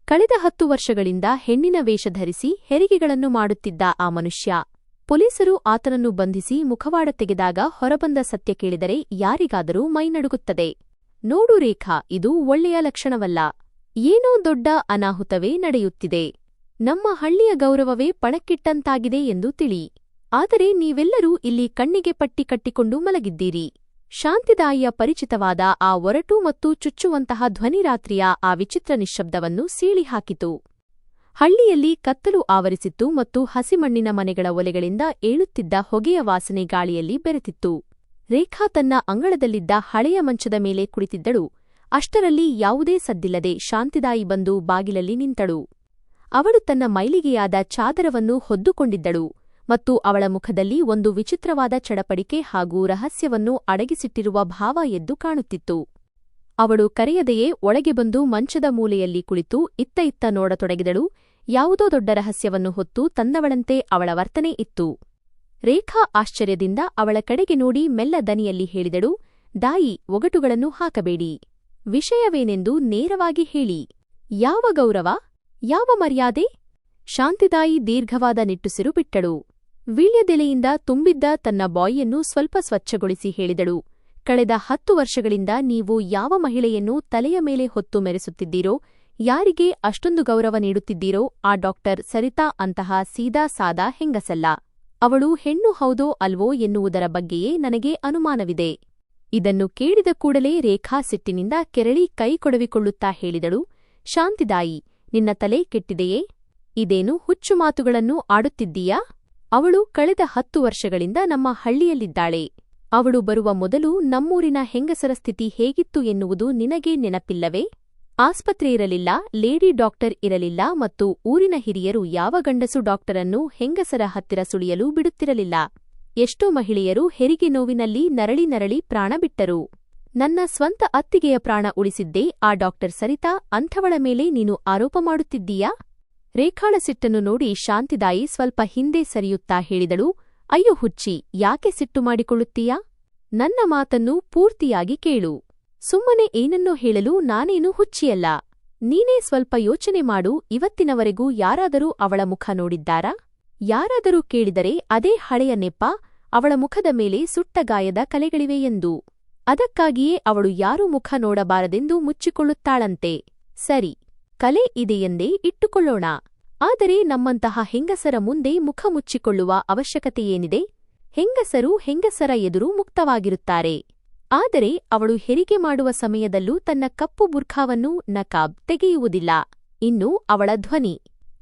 ಕಳೆದ 10 ವರ್ಷಗಳಿಂದ ಹೆಣ್ಣಿನ ವೇಷ ಧರಿಸಿ ಹೆರಿಗೆಗಳನ್ನು ಮಾಡುತ್ತಿದ್ದ ಆ ಮನುಷ್ಯ. ಪೊಲೀಸರು ಆತನನ್ನು ಬಂಧಿಸಿ ಮುಖವಾಡ ತೆಗೆದಾಗ ಹೊರಬಂದ ಸತ್ಯ ಕೇಳಿದರೆ ಯಾರಿಗಾದರೂ ಮೈನಡುಗುತ್ತದೆ. ನೋಡು ರೇಖಾ, ಇದು ಒಳ್ಳೆಯ ಲಕ್ಷಣವಲ್ಲ. ಏನೋ ದೊಡ್ಡ ಅನಾಹುತವೇ ನಡೆಯುತ್ತಿದೆ. ನಮ್ಮ ಹಳ್ಳಿಯ ಗೌರವವೇ ಪಣಕ್ಕಿಟ್ಟಂತಾಗಿದೆ ಎಂದು ತಿಳಿ. ಆದರೆ ನೀವೆಲ್ಲರೂ ಇಲ್ಲಿ ಕಣ್ಣಿಗೆ ಪಟ್ಟಿ ಕಟ್ಟಿಕೊಂಡು ಮಲಗಿದ್ದೀರಿ. ಶಾಂತಿದಾಯಿಯ ಪರಿಚಿತವಾದ ಆ ಒರಟು ಮತ್ತು ಚುಚ್ಚುವಂತಹ ಧ್ವನಿರಾತ್ರಿಯ ಆ ವಿಚಿತ್ರ ನಿಶ್ಶಬ್ದವನ್ನು ಸೀಳಿಹಾಕಿತು. ಹಳ್ಳಿಯಲ್ಲಿ ಕತ್ತಲು ಆವರಿಸಿತ್ತು ಮತ್ತು ಹಸಿಮಣ್ಣಿನ ಮನೆಗಳ ಒಲೆಗಳಿಂದ ಏಳುತ್ತಿದ್ದ ಹೊಗೆಯ ವಾಸನೆ ಗಾಳಿಯಲ್ಲಿ ಬೆರೆತಿತ್ತು. ರೇಖಾ ತನ್ನ ಅಂಗಳದಲ್ಲಿದ್ದ ಹಳೆಯ ಮಂಚದ ಮೇಲೆ ಕುಳಿತಿದ್ದಳು. ಅಷ್ಟರಲ್ಲಿ ಯಾವುದೇ ಸದ್ದಿಲ್ಲದೆ ಶಾಂತಿದಾಯಿ ಬಂದು ಬಾಗಿಲಲ್ಲಿ ನಿಂತಳು. ಅವಳು ತನ್ನ ಮೈಲಿಗೆಯಾದ ಚಾದರವನ್ನು ಹೊದ್ದುಕೊಂಡಿದ್ದಳು ಮತ್ತು ಅವಳ ಮುಖದಲ್ಲಿ ಒಂದು ವಿಚಿತ್ರವಾದ ಚಡಪಡಿಕೆ ಹಾಗೂ ರಹಸ್ಯವನ್ನು ಅಡಗಿಸಿಟ್ಟಿರುವ ಭಾವ ಎದ್ದು ಕಾಣುತ್ತಿತ್ತು. ಅವಳು ಕರೆಯದೆಯೇ ಒಳಗೆ ಬಂದು ಮಂಚದ ಮೂಲೆಯಲ್ಲಿ ಕುಳಿತು ಇತ್ತ ನೋಡತೊಡಗಿದಳು. ಯಾವುದೋ ದೊಡ್ಡ ರಹಸ್ಯವನ್ನು ಹೊತ್ತು ತಂದವಳಂತೆ ಅವಳ ವರ್ತನೆ ಇತ್ತು. ರೇಖಾ ಆಶ್ಚರ್ಯದಿಂದ ಅವಳ ಕಡೆಗೆ ನೋಡಿ ಮೆಲ್ಲ ದನಿಯಲ್ಲಿ ಹೇಳಿದಳು, ದಾಯಿ, ಒಗಟುಗಳನ್ನು ಹಾಕಬೇಡಿ. ವಿಷಯವೇನೆಂದು ನೇರವಾಗಿ ಹೇಳಿ. ಯಾವ ಗೌರವ, ಯಾವ ಮರ್ಯಾದೆ? ಶಾಂತಿದಾಯಿ ದೀರ್ಘವಾದ ನಿಟ್ಟುಸಿರು ಬಿಟ್ಟಳು. ವೀಳ್ಯದೆಲೆಯಿಂದ ತುಂಬಿದ್ದ ತನ್ನ ಬಾಯಿಯನ್ನು ಸ್ವಲ್ಪ ಸ್ವಚ್ಛಗೊಳಿಸಿ ಹೇಳಿದಳು, ಕಳೆದ 10 ವರ್ಷಗಳಿಂದ ನೀವು ಯಾವ ಮಹಿಳೆಯನ್ನು ತಲೆಯ ಮೇಲೆ ಹೊತ್ತು ಮೆರೆಸುತ್ತಿದ್ದೀರೋ, ಯಾರಿಗೆ ಅಷ್ಟೊಂದು ಗೌರವ ನೀಡುತ್ತಿದ್ದೀರೋ ಆ ಡಾಕ್ಟರ್ ಸರಿತಾ ಅಂತಹ ಸೀದಾ ಸಾದಾ ಹೆಂಗಸಲ್ಲ. ಅವಳು ಹೆಣ್ಣು ಹೌದೋ ಅಲ್ವೋ ಎನ್ನುವುದರ ಬಗ್ಗೆಯೇ ನನಗೆ ಅನುಮಾನವಿದೆ. ಇದನ್ನು ಕೇಳಿದ ಕೂಡಲೇ ರೇಖಾ ಸಿಟ್ಟಿನಿಂದ ಕೆರಳಿ ಕೈ ಕೊಡವಿಕೊಳ್ಳುತ್ತಾ ಹೇಳಿದಳು, ಶಾಂತಿದಾಯಿ, ನಿನ್ನ ತಲೆ ಕೆಟ್ಟಿದೆಯೇ? ಇದೇನು ಹುಚ್ಚು ಮಾತುಗಳನ್ನು ಆಡುತ್ತಿದ್ದೀಯಾ? ಅವಳು ಕಳೆದ 10 ವರ್ಷಗಳಿಂದ ನಮ್ಮ ಹಳ್ಳಿಯಲ್ಲಿದ್ದಾಳೆ. ಅವಳು ಬರುವ ಮೊದಲು ನಮ್ಮೂರಿನ ಹೆಂಗಸರ ಸ್ಥಿತಿ ಹೇಗಿತ್ತು ಎನ್ನುವುದು ನಿನಗೆ ನೆನಪಿಲ್ಲವೇ? ಆಸ್ಪತ್ರೆ ಇರಲಿಲ್ಲ, ಲೇಡಿ ಡಾಕ್ಟರ್ ಇರಲಿಲ್ಲ ಮತ್ತು ಊರಿನ ಹಿರಿಯರು ಯಾವ ಗಂಡಸು ಡಾಕ್ಟರನ್ನು ಹೆಂಗಸರ ಹತ್ತಿರ ಸುಳಿಯಲು ಬಿಡುತ್ತಿರಲಿಲ್ಲ. ಎಷ್ಟೋ ಮಹಿಳೆಯರು ಹೆರಿಗೆ ನೋವಿನಲ್ಲಿ ನರಳಿ ಪ್ರಾಣ ಬಿಟ್ಟರು. ನನ್ನ ಸ್ವಂತ ಅತ್ತಿಗೆಯ ಪ್ರಾಣ ಉಳಿಸಿದ್ದೇ ಆ ಡಾಕ್ಟರ್ ಸರಿತಾ. ಅಂಥವಳ ಮೇಲೆ ನೀನು ಆರೋಪ ಮಾಡುತ್ತಿದ್ದೀಯಾ? ರೇಖಾಳ ಸಿಟ್ಟನ್ನು ನೋಡಿ ಶಾಂತಿದಾಯಿ ಸ್ವಲ್ಪ ಹಿಂದೆ ಸರಿಯುತ್ತಾ ಹೇಳಿದಳು, ಅಯ್ಯೋ ಹುಚ್ಚಿ, ಯಾಕೆ ಸಿಟ್ಟು ಮಾಡಿಕೊಳ್ಳುತ್ತೀಯಾ? ನನ್ನ ಮಾತನ್ನು ಪೂರ್ತಿಯಾಗಿ ಕೇಳು. ಸುಮ್ಮನೆ ಏನನ್ನೋ ಹೇಳಲು ನಾನೇನು ಹುಚ್ಚಿಯಲ್ಲ. ನೀನೇ ಸ್ವಲ್ಪ ಯೋಚನೆ ಮಾಡು. ಇವತ್ತಿನವರೆಗೂ ಯಾರಾದರೂ ಅವಳ ಮುಖ ನೋಡಿದ್ದಾರಾ? ಯಾರಾದರೂ ಕೇಳಿದರೆ ಅದೇ ಹಳೆಯ ನೆಪ, ಅವಳ ಮುಖದ ಮೇಲೆ ಸುಟ್ಟ ಗಾಯದ ಕಲೆಗಳಿವೆ ಎಂದು. ಅದಕ್ಕಾಗಿಯೇ ಅವಳು ಯಾರೂ ಮುಖ ನೋಡಬಾರದೆಂದು ಮುಚ್ಚಿಕೊಳ್ಳುತ್ತಾಳಂತೆ. ಸರಿ, ಕಲೆ ಇದೆಯೆಂದೇ ಇಟ್ಟುಕೊಳ್ಳೋಣ. ಆದರೆ ನಮ್ಮಂತಹ ಹೆಂಗಸರ ಮುಂದೆ ಮುಖ ಮುಚ್ಚಿಕೊಳ್ಳುವ ಅವಶ್ಯಕತೆಯೇನಿದೆ? ಹೆಂಗಸರು ಹೆಂಗಸರ ಎದುರು ಮುಕ್ತವಾಗಿರುತ್ತಾರೆ. ಆದರೆ ಅವಳು ಹೆರಿಗೆ ಮಾಡುವ ಸಮಯದಲ್ಲೂ ತನ್ನ ಕಪ್ಪು ಬುರ್ಖಾವನ್ನು ನಕಾಬ್ ತೆಗೆಯುವುದಿಲ್ಲ. ಇನ್ನು ಅವಳ ಧ್ವನಿ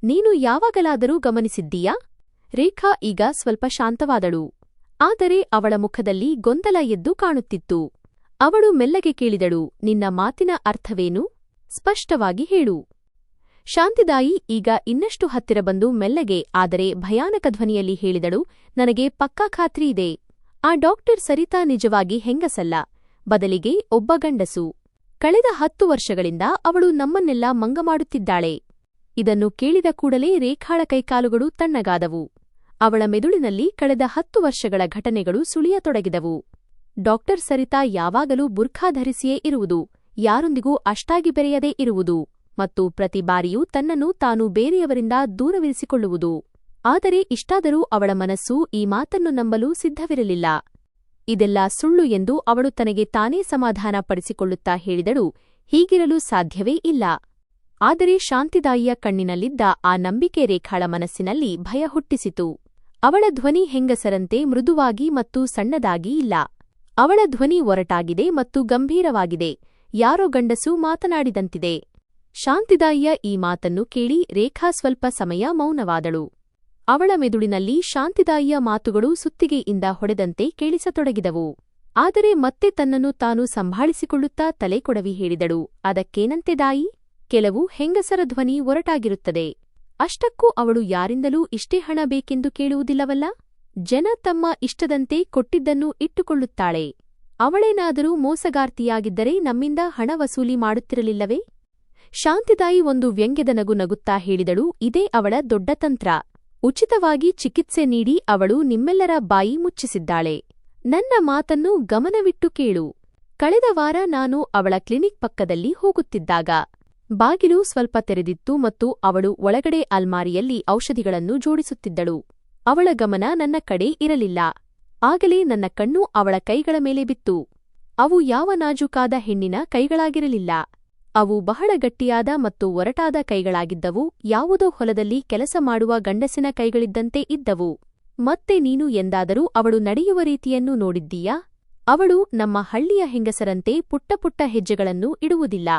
ನೀನು ಯಾವಾಗಲಾದರೂ ಗಮನಿಸಿದ್ದೀಯಾ? ರೇಖಾ ಈಗ ಸ್ವಲ್ಪ ಶಾಂತವಾದಳು. ಆದರೆ ಅವಳ ಮುಖದಲ್ಲಿ ಗೊಂದಲ ಎದ್ದು ಕಾಣುತ್ತಿತ್ತು. ಅವಳು ಮೆಲ್ಲಗೆ ಕೇಳಿದಳು, ನಿನ್ನ ಮಾತಿನ ಅರ್ಥವೇನು? ಸ್ಪಷ್ಟವಾಗಿ ಹೇಳು. ಶಾಂತಿದಾಯಿ ಈಗ ಇನ್ನಷ್ಟು ಹತ್ತಿರ ಬಂದು ಮೆಲ್ಲಗೆ ಆದರೆ ಭಯಾನಕ ಧ್ವನಿಯಲ್ಲಿ ಹೇಳಿದಳು, ನನಗೆ ಪಕ್ಕಾ ಖಾತ್ರಿ ಇದೆ. ಆ ಡಾಕ್ಟರ್ ಸರಿತಾ ನಿಜವಾಗಿ ಹೆಂಗಸಲ್ಲ, ಬದಲಿಗೆ ಒಬ್ಬ ಗಂಡಸು. ಕಳೆದ 10 ವರ್ಷಗಳಿಂದ ಅವಳು ನಮ್ಮನ್ನೆಲ್ಲ ಮಂಗಮಾಡುತ್ತಿದ್ದಾಳೆ. ಇದನ್ನು ಕೇಳಿದ ಕೂಡಲೇ ರೇಖಾಳ ಕೈಕಾಲುಗಳು ತಣ್ಣಗಾದವು. ಅವಳ ಮೆದುಳಿನಲ್ಲಿ ಕಳೆದ 10 ವರ್ಷಗಳ ಘಟನೆಗಳು ಸುಳಿಯತೊಡಗಿದವು. ಡಾಕ್ಟರ್ ಸರಿತಾ ಯಾವಾಗಲೂ ಬುರ್ಖಾ ಧರಿಸಿಯೇ ಇರುವುದು, ಯಾರೊಂದಿಗೂ ಅಷ್ಟಾಗಿ ಬೆರೆಯದೇ ಇರುವುದು ಮತ್ತು ಪ್ರತಿ ಬಾರಿಯೂ ತನ್ನನ್ನು ತಾನು ಬೇರೆಯವರಿಂದ ದೂರವಿರಿಸಿಕೊಳ್ಳುವುದು. ಆದರೆ ಇಷ್ಟಾದರೂ ಅವಳ ಮನಸ್ಸು ಈ ಮಾತನ್ನು ನಂಬಲು ಸಿದ್ಧವಿರಲಿಲ್ಲ. ಇದೆಲ್ಲ ಸುಳ್ಳು ಎಂದು ಅವಳು ತನಗೆ ತಾನೇ ಸಮಾಧಾನ ಪಡಿಸಿಕೊಳ್ಳುತ್ತಾ ಹೇಳಿದಳು, ಹೀಗಿರಲು ಸಾಧ್ಯವೇ ಇಲ್ಲ. ಆದರೆ ಶಾಂತಿದಾಯಿಯ ಕಣ್ಣಿನಲ್ಲಿದ್ದ ಆ ನಂಬಿಕೆ ರೇಖಾಳ ಮನಸ್ಸಿನಲ್ಲಿ ಭಯ ಹುಟ್ಟಿಸಿತು. ಅವಳ ಧ್ವನಿ ಹೆಂಗಸರಂತೆ ಮೃದುವಾಗಿ ಮತ್ತು ಸಣ್ಣದಾಗಿ ಇಲ್ಲ. ಅವಳ ಧ್ವನಿ ಒರಟಾಗಿದೆ ಮತ್ತು ಗಂಭೀರವಾಗಿದೆ, ಯಾರೋ ಗಂಡಸು ಮಾತನಾಡಿದಂತಿದೆ. ಶಾಂತಿದಾಯಿಯ ಈ ಮಾತನ್ನು ಕೇಳಿ ರೇಖಾ ಸ್ವಲ್ಪ ಸಮಯ ಮೌನವಾದಳು. ಅವಳ ಮೆದುಳಿನಲ್ಲಿ ಶಾಂತಿದಾಯಿಯ ಮಾತುಗಳು ಸುತ್ತಿಗೆಯಿಂದ ಹೊಡೆದಂತೆ ಕೇಳಿಸತೊಡಗಿದವು. ಆದರೆ ಮತ್ತೆ ತನ್ನನ್ನು ತಾನು ಸಂಭಾಳಿಸಿಕೊಳ್ಳುತ್ತಾ ತಲೆ ಕೊಡವಿ ಹೇಳಿದಳು, ಅದಕ್ಕೇನಂತೆ ದಾಯಿ? ಕೆಲವು ಹೆಂಗಸರ ಧ್ವನಿ ಒರಟಾಗಿರುತ್ತದೆ. ಅಷ್ಟಕ್ಕೂ ಅವಳು ಯಾರಿಂದಲೂ ಇಷ್ಟೇ ಹಣ ಬೇಕೆಂದು ಕೇಳುವುದಿಲ್ಲವಲ್ಲ? ಜನ ತಮ್ಮ ಇಷ್ಟದಂತೆ ಕೊಟ್ಟಿದ್ದನ್ನು ಇಟ್ಟುಕೊಳ್ಳುತ್ತಾಳೆ. ಅವಳೇನಾದರೂ ಮೋಸಗಾರ್ತಿಯಾಗಿದ್ದರೆ ನಮ್ಮಿಂದ ಹಣ ವಸೂಲಿ ಮಾಡುತ್ತಿರಲಿಲ್ಲವೇ? ಶಾಂತಿದಾಯಿ ಒಂದು ವ್ಯಂಗ್ಯದ ನಗು ನಗುತ್ತಾ ಹೇಳಿದಳು, ಇದೇ ಅವಳ ದೊಡ್ಡ ತಂತ್ರ. ಉಚಿತವಾಗಿ ಚಿಕಿತ್ಸೆ ನೀಡಿ ಅವಳು ನಿಮ್ಮೆಲ್ಲರ ಬಾಯಿ ಮುಚ್ಚಿಸಿದ್ದಾಳೆ. ನನ್ನ ಮಾತನ್ನು ಗಮನವಿಟ್ಟು ಕೇಳು. ಕಳೆದ ವಾರ ನಾನು ಅವಳ ಕ್ಲಿನಿಕ್ ಪಕ್ಕದಲ್ಲಿ ಹೋಗುತ್ತಿದ್ದಾಗ ಬಾಗಿಲು ಸ್ವಲ್ಪ ತೆರೆದಿತ್ತು ಮತ್ತು ಅವಳು ಒಳಗಡೆ ಅಲ್ಮಾರಿಯಲ್ಲಿ ಔಷಧಿಗಳನ್ನು ಜೋಡಿಸುತ್ತಿದ್ದಳು. ಅವಳ ಗಮನ ನನ್ನ ಕಡೆ ಇರಲಿಲ್ಲ. ಆಗಲೇ ನನ್ನ ಕಣ್ಣು ಅವಳ ಕೈಗಳ ಮೇಲೆ ಬಿತ್ತು. ಅವು ಯಾವ ನಾಜೂಕಾದ ಹೆಣ್ಣಿನ ಕೈಗಳಾಗಿರಲಿಲ್ಲ. ಅವು ಬಹಳ ಗಟ್ಟಿಯಾದ ಮತ್ತು ಒರಟಾದ ಕೈಗಳಾಗಿದ್ದವು, ಯಾವುದೋ ಹೊಲದಲ್ಲಿ ಕೆಲಸ ಮಾಡುವ ಗಂಡಸಿನ ಕೈಗಳಿದ್ದಂತೆ ಇದ್ದವು. ಮತ್ತೆ ನೀನು ಎಂದಾದರೂ ಅವಳು ನಡೆಯುವ ರೀತಿಯನ್ನು ನೋಡಿದ್ದೀಯಾ? ಅವಳು ನಮ್ಮ ಹಳ್ಳಿಯ ಹೆಂಗಸರಂತೆ ಪುಟ್ಟ ಪುಟ್ಟ ಹೆಜ್ಜೆಗಳನ್ನು ಇಡುವುದಿಲ್ಲ.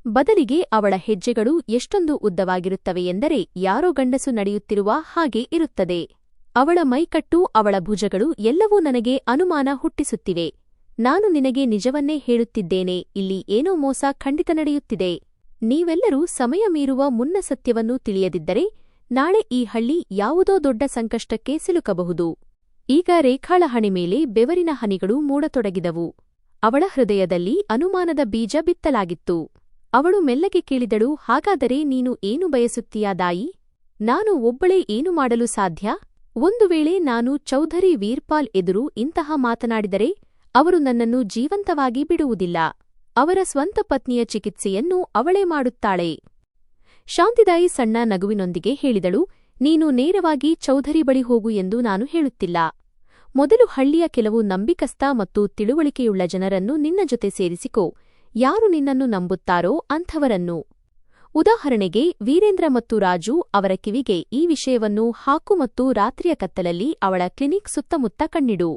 ಬದಲಿಗೆ ಅವಳ ಹೆಜ್ಜೆಗಳು ಎಷ್ಟೊಂದು ಉದ್ದವಾಗಿರುತ್ತವೆಯೆಂದರೆ ಯಾರೋ ಗಂಡಸು ನಡೆಯುತ್ತಿರುವ ಹಾಗೆ ಇರುತ್ತದೆ. ಅವಳ ಮೈಕಟ್ಟು, ಅವಳ ಭುಜಗಳು ಎಲ್ಲವೂ ನನಗೆ ಅನುಮಾನ ಹುಟ್ಟಿಸುತ್ತಿವೆ. ನಾನು ನಿನಗೆ ನಿಜವನ್ನೇ ಹೇಳುತ್ತಿದ್ದೇನೆ, ಇಲ್ಲಿ ಏನೋ ಮೋಸ ಖಂಡಿತ ನಡೆಯುತ್ತಿದೆ. ನೀವೆಲ್ಲರೂ ಸಮಯ ಮೀರುವ ಮುನ್ನ ಸತ್ಯವನ್ನು ತಿಳಿಯದಿದ್ದರೆ ನಾಳೆ ಈ ಹಳ್ಳಿ ಯಾವುದೋ ದೊಡ್ಡ ಸಂಕಷ್ಟಕ್ಕೆ ಸಿಲುಕಬಹುದು. ಈಗ ರೇಖಾಳ ಹಣೆ ಮೇಲೆ ಬೆವರಿನ ಹನಿಗಳು ಮೂಡತೊಡಗಿದವು. ಅವಳ ಹೃದಯದಲ್ಲಿ ಅನುಮಾನದ ಬೀಜ ಬಿತ್ತಲಾಗಿತ್ತು. ಅವಳು ಮೆಲ್ಲಗೆ ಕೇಳಿದಳು, ಹಾಗಾದರೆ ನೀನು ಏನು ಬಯಸುತ್ತೀಯಾ ದಾಯಿ? ನಾನು ಒಬ್ಬಳೇ ಏನು ಮಾಡಲು ಸಾಧ್ಯ? ಒಂದು ವೇಳೆ ನಾನು ಚೌಧರಿ ವೀರ್ಪಾಲ್ ಎದುರು ಇಂತಹ ಮಾತನಾಡಿದರೆ ಅವರು ನನ್ನನ್ನು ಜೀವಂತವಾಗಿ ಬಿಡುವುದಿಲ್ಲ. ಅವರ ಸ್ವಂತ ಪತ್ನಿಯ ಚಿಕಿತ್ಸೆಯನ್ನು ಅವಳೇ ಮಾಡುತ್ತಾಳೆ. ಶಾಂತಿದಾಯಿ ಸಣ್ಣ ನಗುವಿನೊಂದಿಗೆ ಹೇಳಿದಳು, ನೀನು ನೇರವಾಗಿ ಚೌಧರಿ ಬಳಿ ಹೋಗು ಎಂದು ನಾನು ಹೇಳುತ್ತಿಲ್ಲ. ಮೊದಲು ಹಳ್ಳಿಯ ಕೆಲವು ನಂಬಿಕಸ್ಥ ಮತ್ತು ತಿಳುವಳಿಕೆಯುಳ್ಳ ಜನರನ್ನು ನಿನ್ನ ಜೊತೆ ಸೇರಿಸಿಕೋ. ಯಾರು ನಿನ್ನನ್ನು ನಂಬುತ್ತಾರೋ ಅಂಥವರನ್ನು. ಉದಾಹರಣೆಗೆ ವೀರೇಂದ್ರ ಮತ್ತು ರಾಜು. ಅವರ ಕಿವಿಗೆ ಈ ವಿಷಯವನ್ನು ಹಾಕು ಮತ್ತು ರಾತ್ರಿಯ ಕತ್ತಲಲ್ಲಿ ಅವಳ ಕ್ಲಿನಿಕ್ ಸುತ್ತಮುತ್ತ ಕಣ್ಣಿಡು.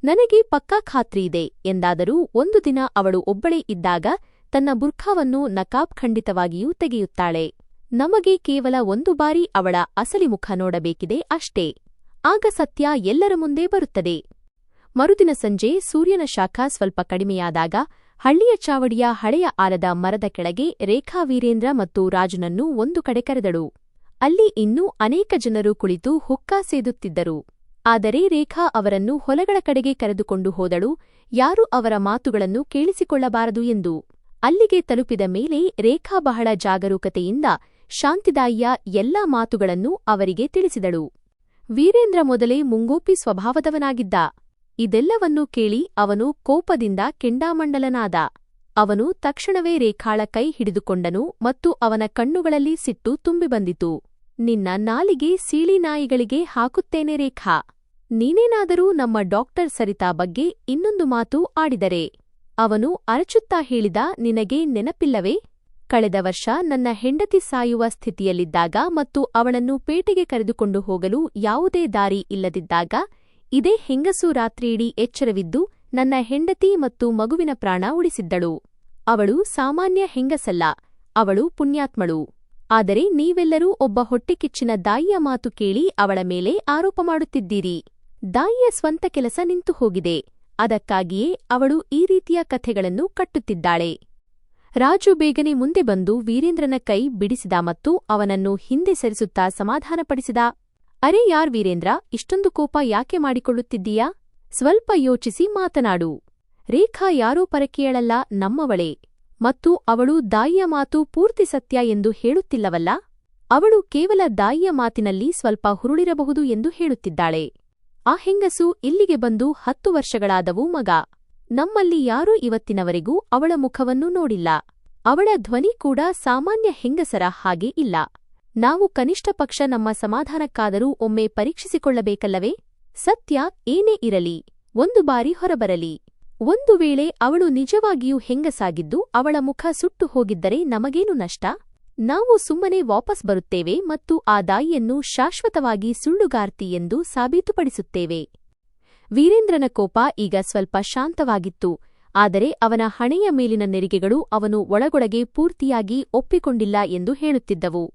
ನನಗೆ ಪಕ್ಕಾ ಖಾತ್ರಿಯಿದೆ ಎಂದಾದರೂ ಒಂದು ದಿನ ಅವಳು ಒಬ್ಬಳೇ ಇದ್ದಾಗ ತನ್ನ ಬುರ್ಖಾವನ್ನು ನಕಾಬ್ ಖಂಡಿತವಾಗಿಯೂ ತೆಗೆಯುತ್ತಾಳೆ. ನಮಗೆ ಕೇವಲ ಒಂದು ಬಾರಿ ಅವಳ ಅಸಲಿ ಮುಖ ನೋಡಬೇಕಿದೆ ಅಷ್ಟೇ. ಆಗ ಸತ್ಯ ಎಲ್ಲರ ಮುಂದೆ ಬರುತ್ತದೆ. ಮರುದಿನ ಸಂಜೆ ಸೂರ್ಯನ ಶಾಖ ಸ್ವಲ್ಪ ಕಡಿಮೆಯಾದಾಗ ಹಳ್ಳಿಯ ಚಾವಡಿಯ ಹಳೆಯ ಆಲದ ಮರದ ಕೆಳಗೆ ರೇಖಾ ವೀರೇಂದ್ರ ಮತ್ತು ರಾಜುನನ್ನು ಒಂದು ಕಡೆ ಕರೆದಳು. ಅಲ್ಲಿ ಇನ್ನೂ ಅನೇಕ ಜನರು ಕುಳಿತು ಹುಕ್ಕಾ ಸೇದುತ್ತಿದ್ದರು. ಆದರೆ ರೇಖಾ ಅವರನ್ನು ಹೊಲಗಳ ಕಡೆಗೆ ಕರೆದುಕೊಂಡು ಹೋದಳು, ಯಾರೂ ಅವರ ಮಾತುಗಳನ್ನು ಕೇಳಿಸಿಕೊಳ್ಳಬಾರದು ಎಂದು. ಅಲ್ಲಿಗೆ ತಲುಪಿದ ಮೇಲೆ ರೇಖಾ ಬಹಳ ಜಾಗರೂಕತೆಯಿಂದ ಶಾಂತಿದಾಯಿಯ ಎಲ್ಲಾ ಮಾತುಗಳನ್ನು ಅವರಿಗೆ ತಿಳಿಸಿದಳು. ವೀರೇಂದ್ರ ಮೊದಲೇ ಮುಂಗೋಪಿ ಸ್ವಭಾವದವನಾಗಿದ್ದ. ಇದೆಲ್ಲವನ್ನೂ ಕೇಳಿ ಅವನು ಕೋಪದಿಂದ ಕೆಂಡಾಮಂಡಲನಾದ. ಅವನು ತಕ್ಷಣವೇ ರೇಖಾಳ ಕೈ ಹಿಡಿದುಕೊಂಡನು ಮತ್ತು ಅವನ ಕಣ್ಣುಗಳಲ್ಲಿ ಸಿಟ್ಟು ತುಂಬಿಬಂದಿತು. ನಿನ್ನ ನಾಲಿಗೆ ಸೀಳಿನಾಯಿಗಳಿಗೆ ಹಾಕುತ್ತೇನೆ ರೇಖಾ. ನೀನೇನಾದರೂ ನಮ್ಮ ಡಾಕ್ಟರ್ ಸರಿತಾ ಬಗ್ಗೆ ಇನ್ನೊಂದು ಮಾತು ಆಡಿದರೆ. ಅವನು ಅರಚುತ್ತಾ ಹೇಳಿದ, ನಿನಗೆ ನೆನಪಿಲ್ಲವೇ? ಕಳೆದ ವರ್ಷ ನನ್ನ ಹೆಂಡತಿ ಸಾಯುವ ಸ್ಥಿತಿಯಲ್ಲಿದ್ದಾಗ ಮತ್ತು ಅವಳನ್ನು ಪೇಟೆಗೆ ಕರೆದುಕೊಂಡು ಹೋಗಲು ಯಾವುದೇ ದಾರಿ ಇಲ್ಲದಿದ್ದಾಗ ಇದೇ ಹೆಂಗಸು ರಾತ್ರಿಯಿಡೀ ಎಚ್ಚರವಿದ್ದು ನನ್ನ ಹೆಂಡತಿ ಮತ್ತು ಮಗುವಿನ ಪ್ರಾಣ ಉಳಿಸಿದ್ದಳು. ಅವಳು ಸಾಮಾನ್ಯ ಹೆಂಗಸಲ್ಲ, ಅವಳು ಪುಣ್ಯಾತ್ಮಳು. ಆದರೆ ನೀವೆಲ್ಲರೂ ಒಬ್ಬ ಹೊಟ್ಟೆಕಿಚ್ಚಿನ ದಾಯಿಯ ಮಾತು ಕೇಳಿ ಅವಳ ಮೇಲೆ ಆರೋಪ ಮಾಡುತ್ತಿದ್ದೀರಿ. ದಾಯಿಯ ಸ್ವಂತ ಕೆಲಸ ನಿಂತು ಹೋಗಿದೆ. ಅದಕ್ಕಾಗಿಯೇ ಅವಳು ಈ ರೀತಿಯ ಕಥೆಗಳನ್ನು ಕಟ್ಟುತ್ತಿದ್ದಾಳೆ. ರಾಜು ಬೇಗನೆ ಮುಂದೆ ಬಂದು ವೀರೇಂದ್ರನ ಕೈ ಬಿಡಿಸಿದ ಮತ್ತು ಅವನನ್ನು ಹಿಂದೆ ಸರಿಸುತ್ತಾ ಸಮಾಧಾನಪಡಿಸಿದ. ಅರೆ ಯಾರ್ ವೀರೇಂದ್ರ, ಇಷ್ಟೊಂದು ಕೋಪ ಯಾಕೆ ಮಾಡಿಕೊಳ್ಳುತ್ತಿದ್ದೀಯಾ? ಸ್ವಲ್ಪ ಯೋಚಿಸಿ ಮಾತನಾಡು. ರೇಖಾ ಯಾರೋ ಪರಕೀಯಳಲ್ಲ, ನಮ್ಮವಳೇ. ಮತ್ತು ಅವಳು ದಾಯಿಯ ಮಾತು ಪೂರ್ತಿ ಸತ್ಯ ಎಂದು ಹೇಳುತ್ತಿಲ್ಲವಲ್ಲ. ಅವಳು ಕೇವಲ ದಾಯಿಯ ಮಾತಿನಲ್ಲಿ ಸ್ವಲ್ಪ ಹುರುಳಿರಬಹುದು ಎಂದು ಹೇಳುತ್ತಿದ್ದಾಳೆ. ಆ ಹೆಂಗಸು ಇಲ್ಲಿಗೆ ಬಂದು 10 ವರ್ಷಗಳಾದವು ಮಗ. ನಮ್ಮಲ್ಲಿ ಯಾರೂ ಇವತ್ತಿನವರೆಗೂ ಅವಳ ಮುಖವನ್ನು ನೋಡಿಲ್ಲ. ಅವಳ ಧ್ವನಿ ಕೂಡ ಸಾಮಾನ್ಯ ಹೆಂಗಸರ ಹಾಗೆ ಇಲ್ಲ. ನಾವು ಕನಿಷ್ಠ ಪಕ್ಷ ನಮ್ಮ ಸಮಾಧಾನಕ್ಕಾದರೂ ಒಮ್ಮೆ ಪರೀಕ್ಷಿಸಿಕೊಳ್ಳಬೇಕಲ್ಲವೇ? ಸತ್ಯ ಏನೇ ಇರಲಿ, ಒಂದು ಬಾರಿ ಹೊರಬರಲಿ. ಒಂದು ವೇಳೆ ಅವಳು ನಿಜವಾಗಿಯೂ ಹೆಂಗಸಾಗಿದ್ದು ಅವಳ ಮುಖ ಸುಟ್ಟು ಹೋಗಿದ್ದರೆ ನಮಗೇನು ನಷ್ಟ? ನಾವು ಸುಮ್ಮನೆ ವಾಪಸ್ ಬರುತ್ತೇವೆ ಮತ್ತು ಆ ದಾಯಿಯನ್ನು ಶಾಶ್ವತವಾಗಿ ಸುಳ್ಳುಗಾರ್ತಿ ಎಂದು ಸಾಬೀತುಪಡಿಸುತ್ತೇವೆ. ವೀರೇಂದ್ರನ ಕೋಪ ಈಗ ಸ್ವಲ್ಪ ಶಾಂತವಾಗಿತ್ತು. ಆದರೆ ಅವನ ಹಣೆಯ ಮೇಲಿನ ನೆರಿಗೆಗಳು ಅವನು ಒಳಗೊಳಗೆ ಪೂರ್ತಿಯಾಗಿ ಒಪ್ಪಿಕೊಂಡಿಲ್ಲ ಎಂದು ಹೇಳುತ್ತಿದ್ದವು.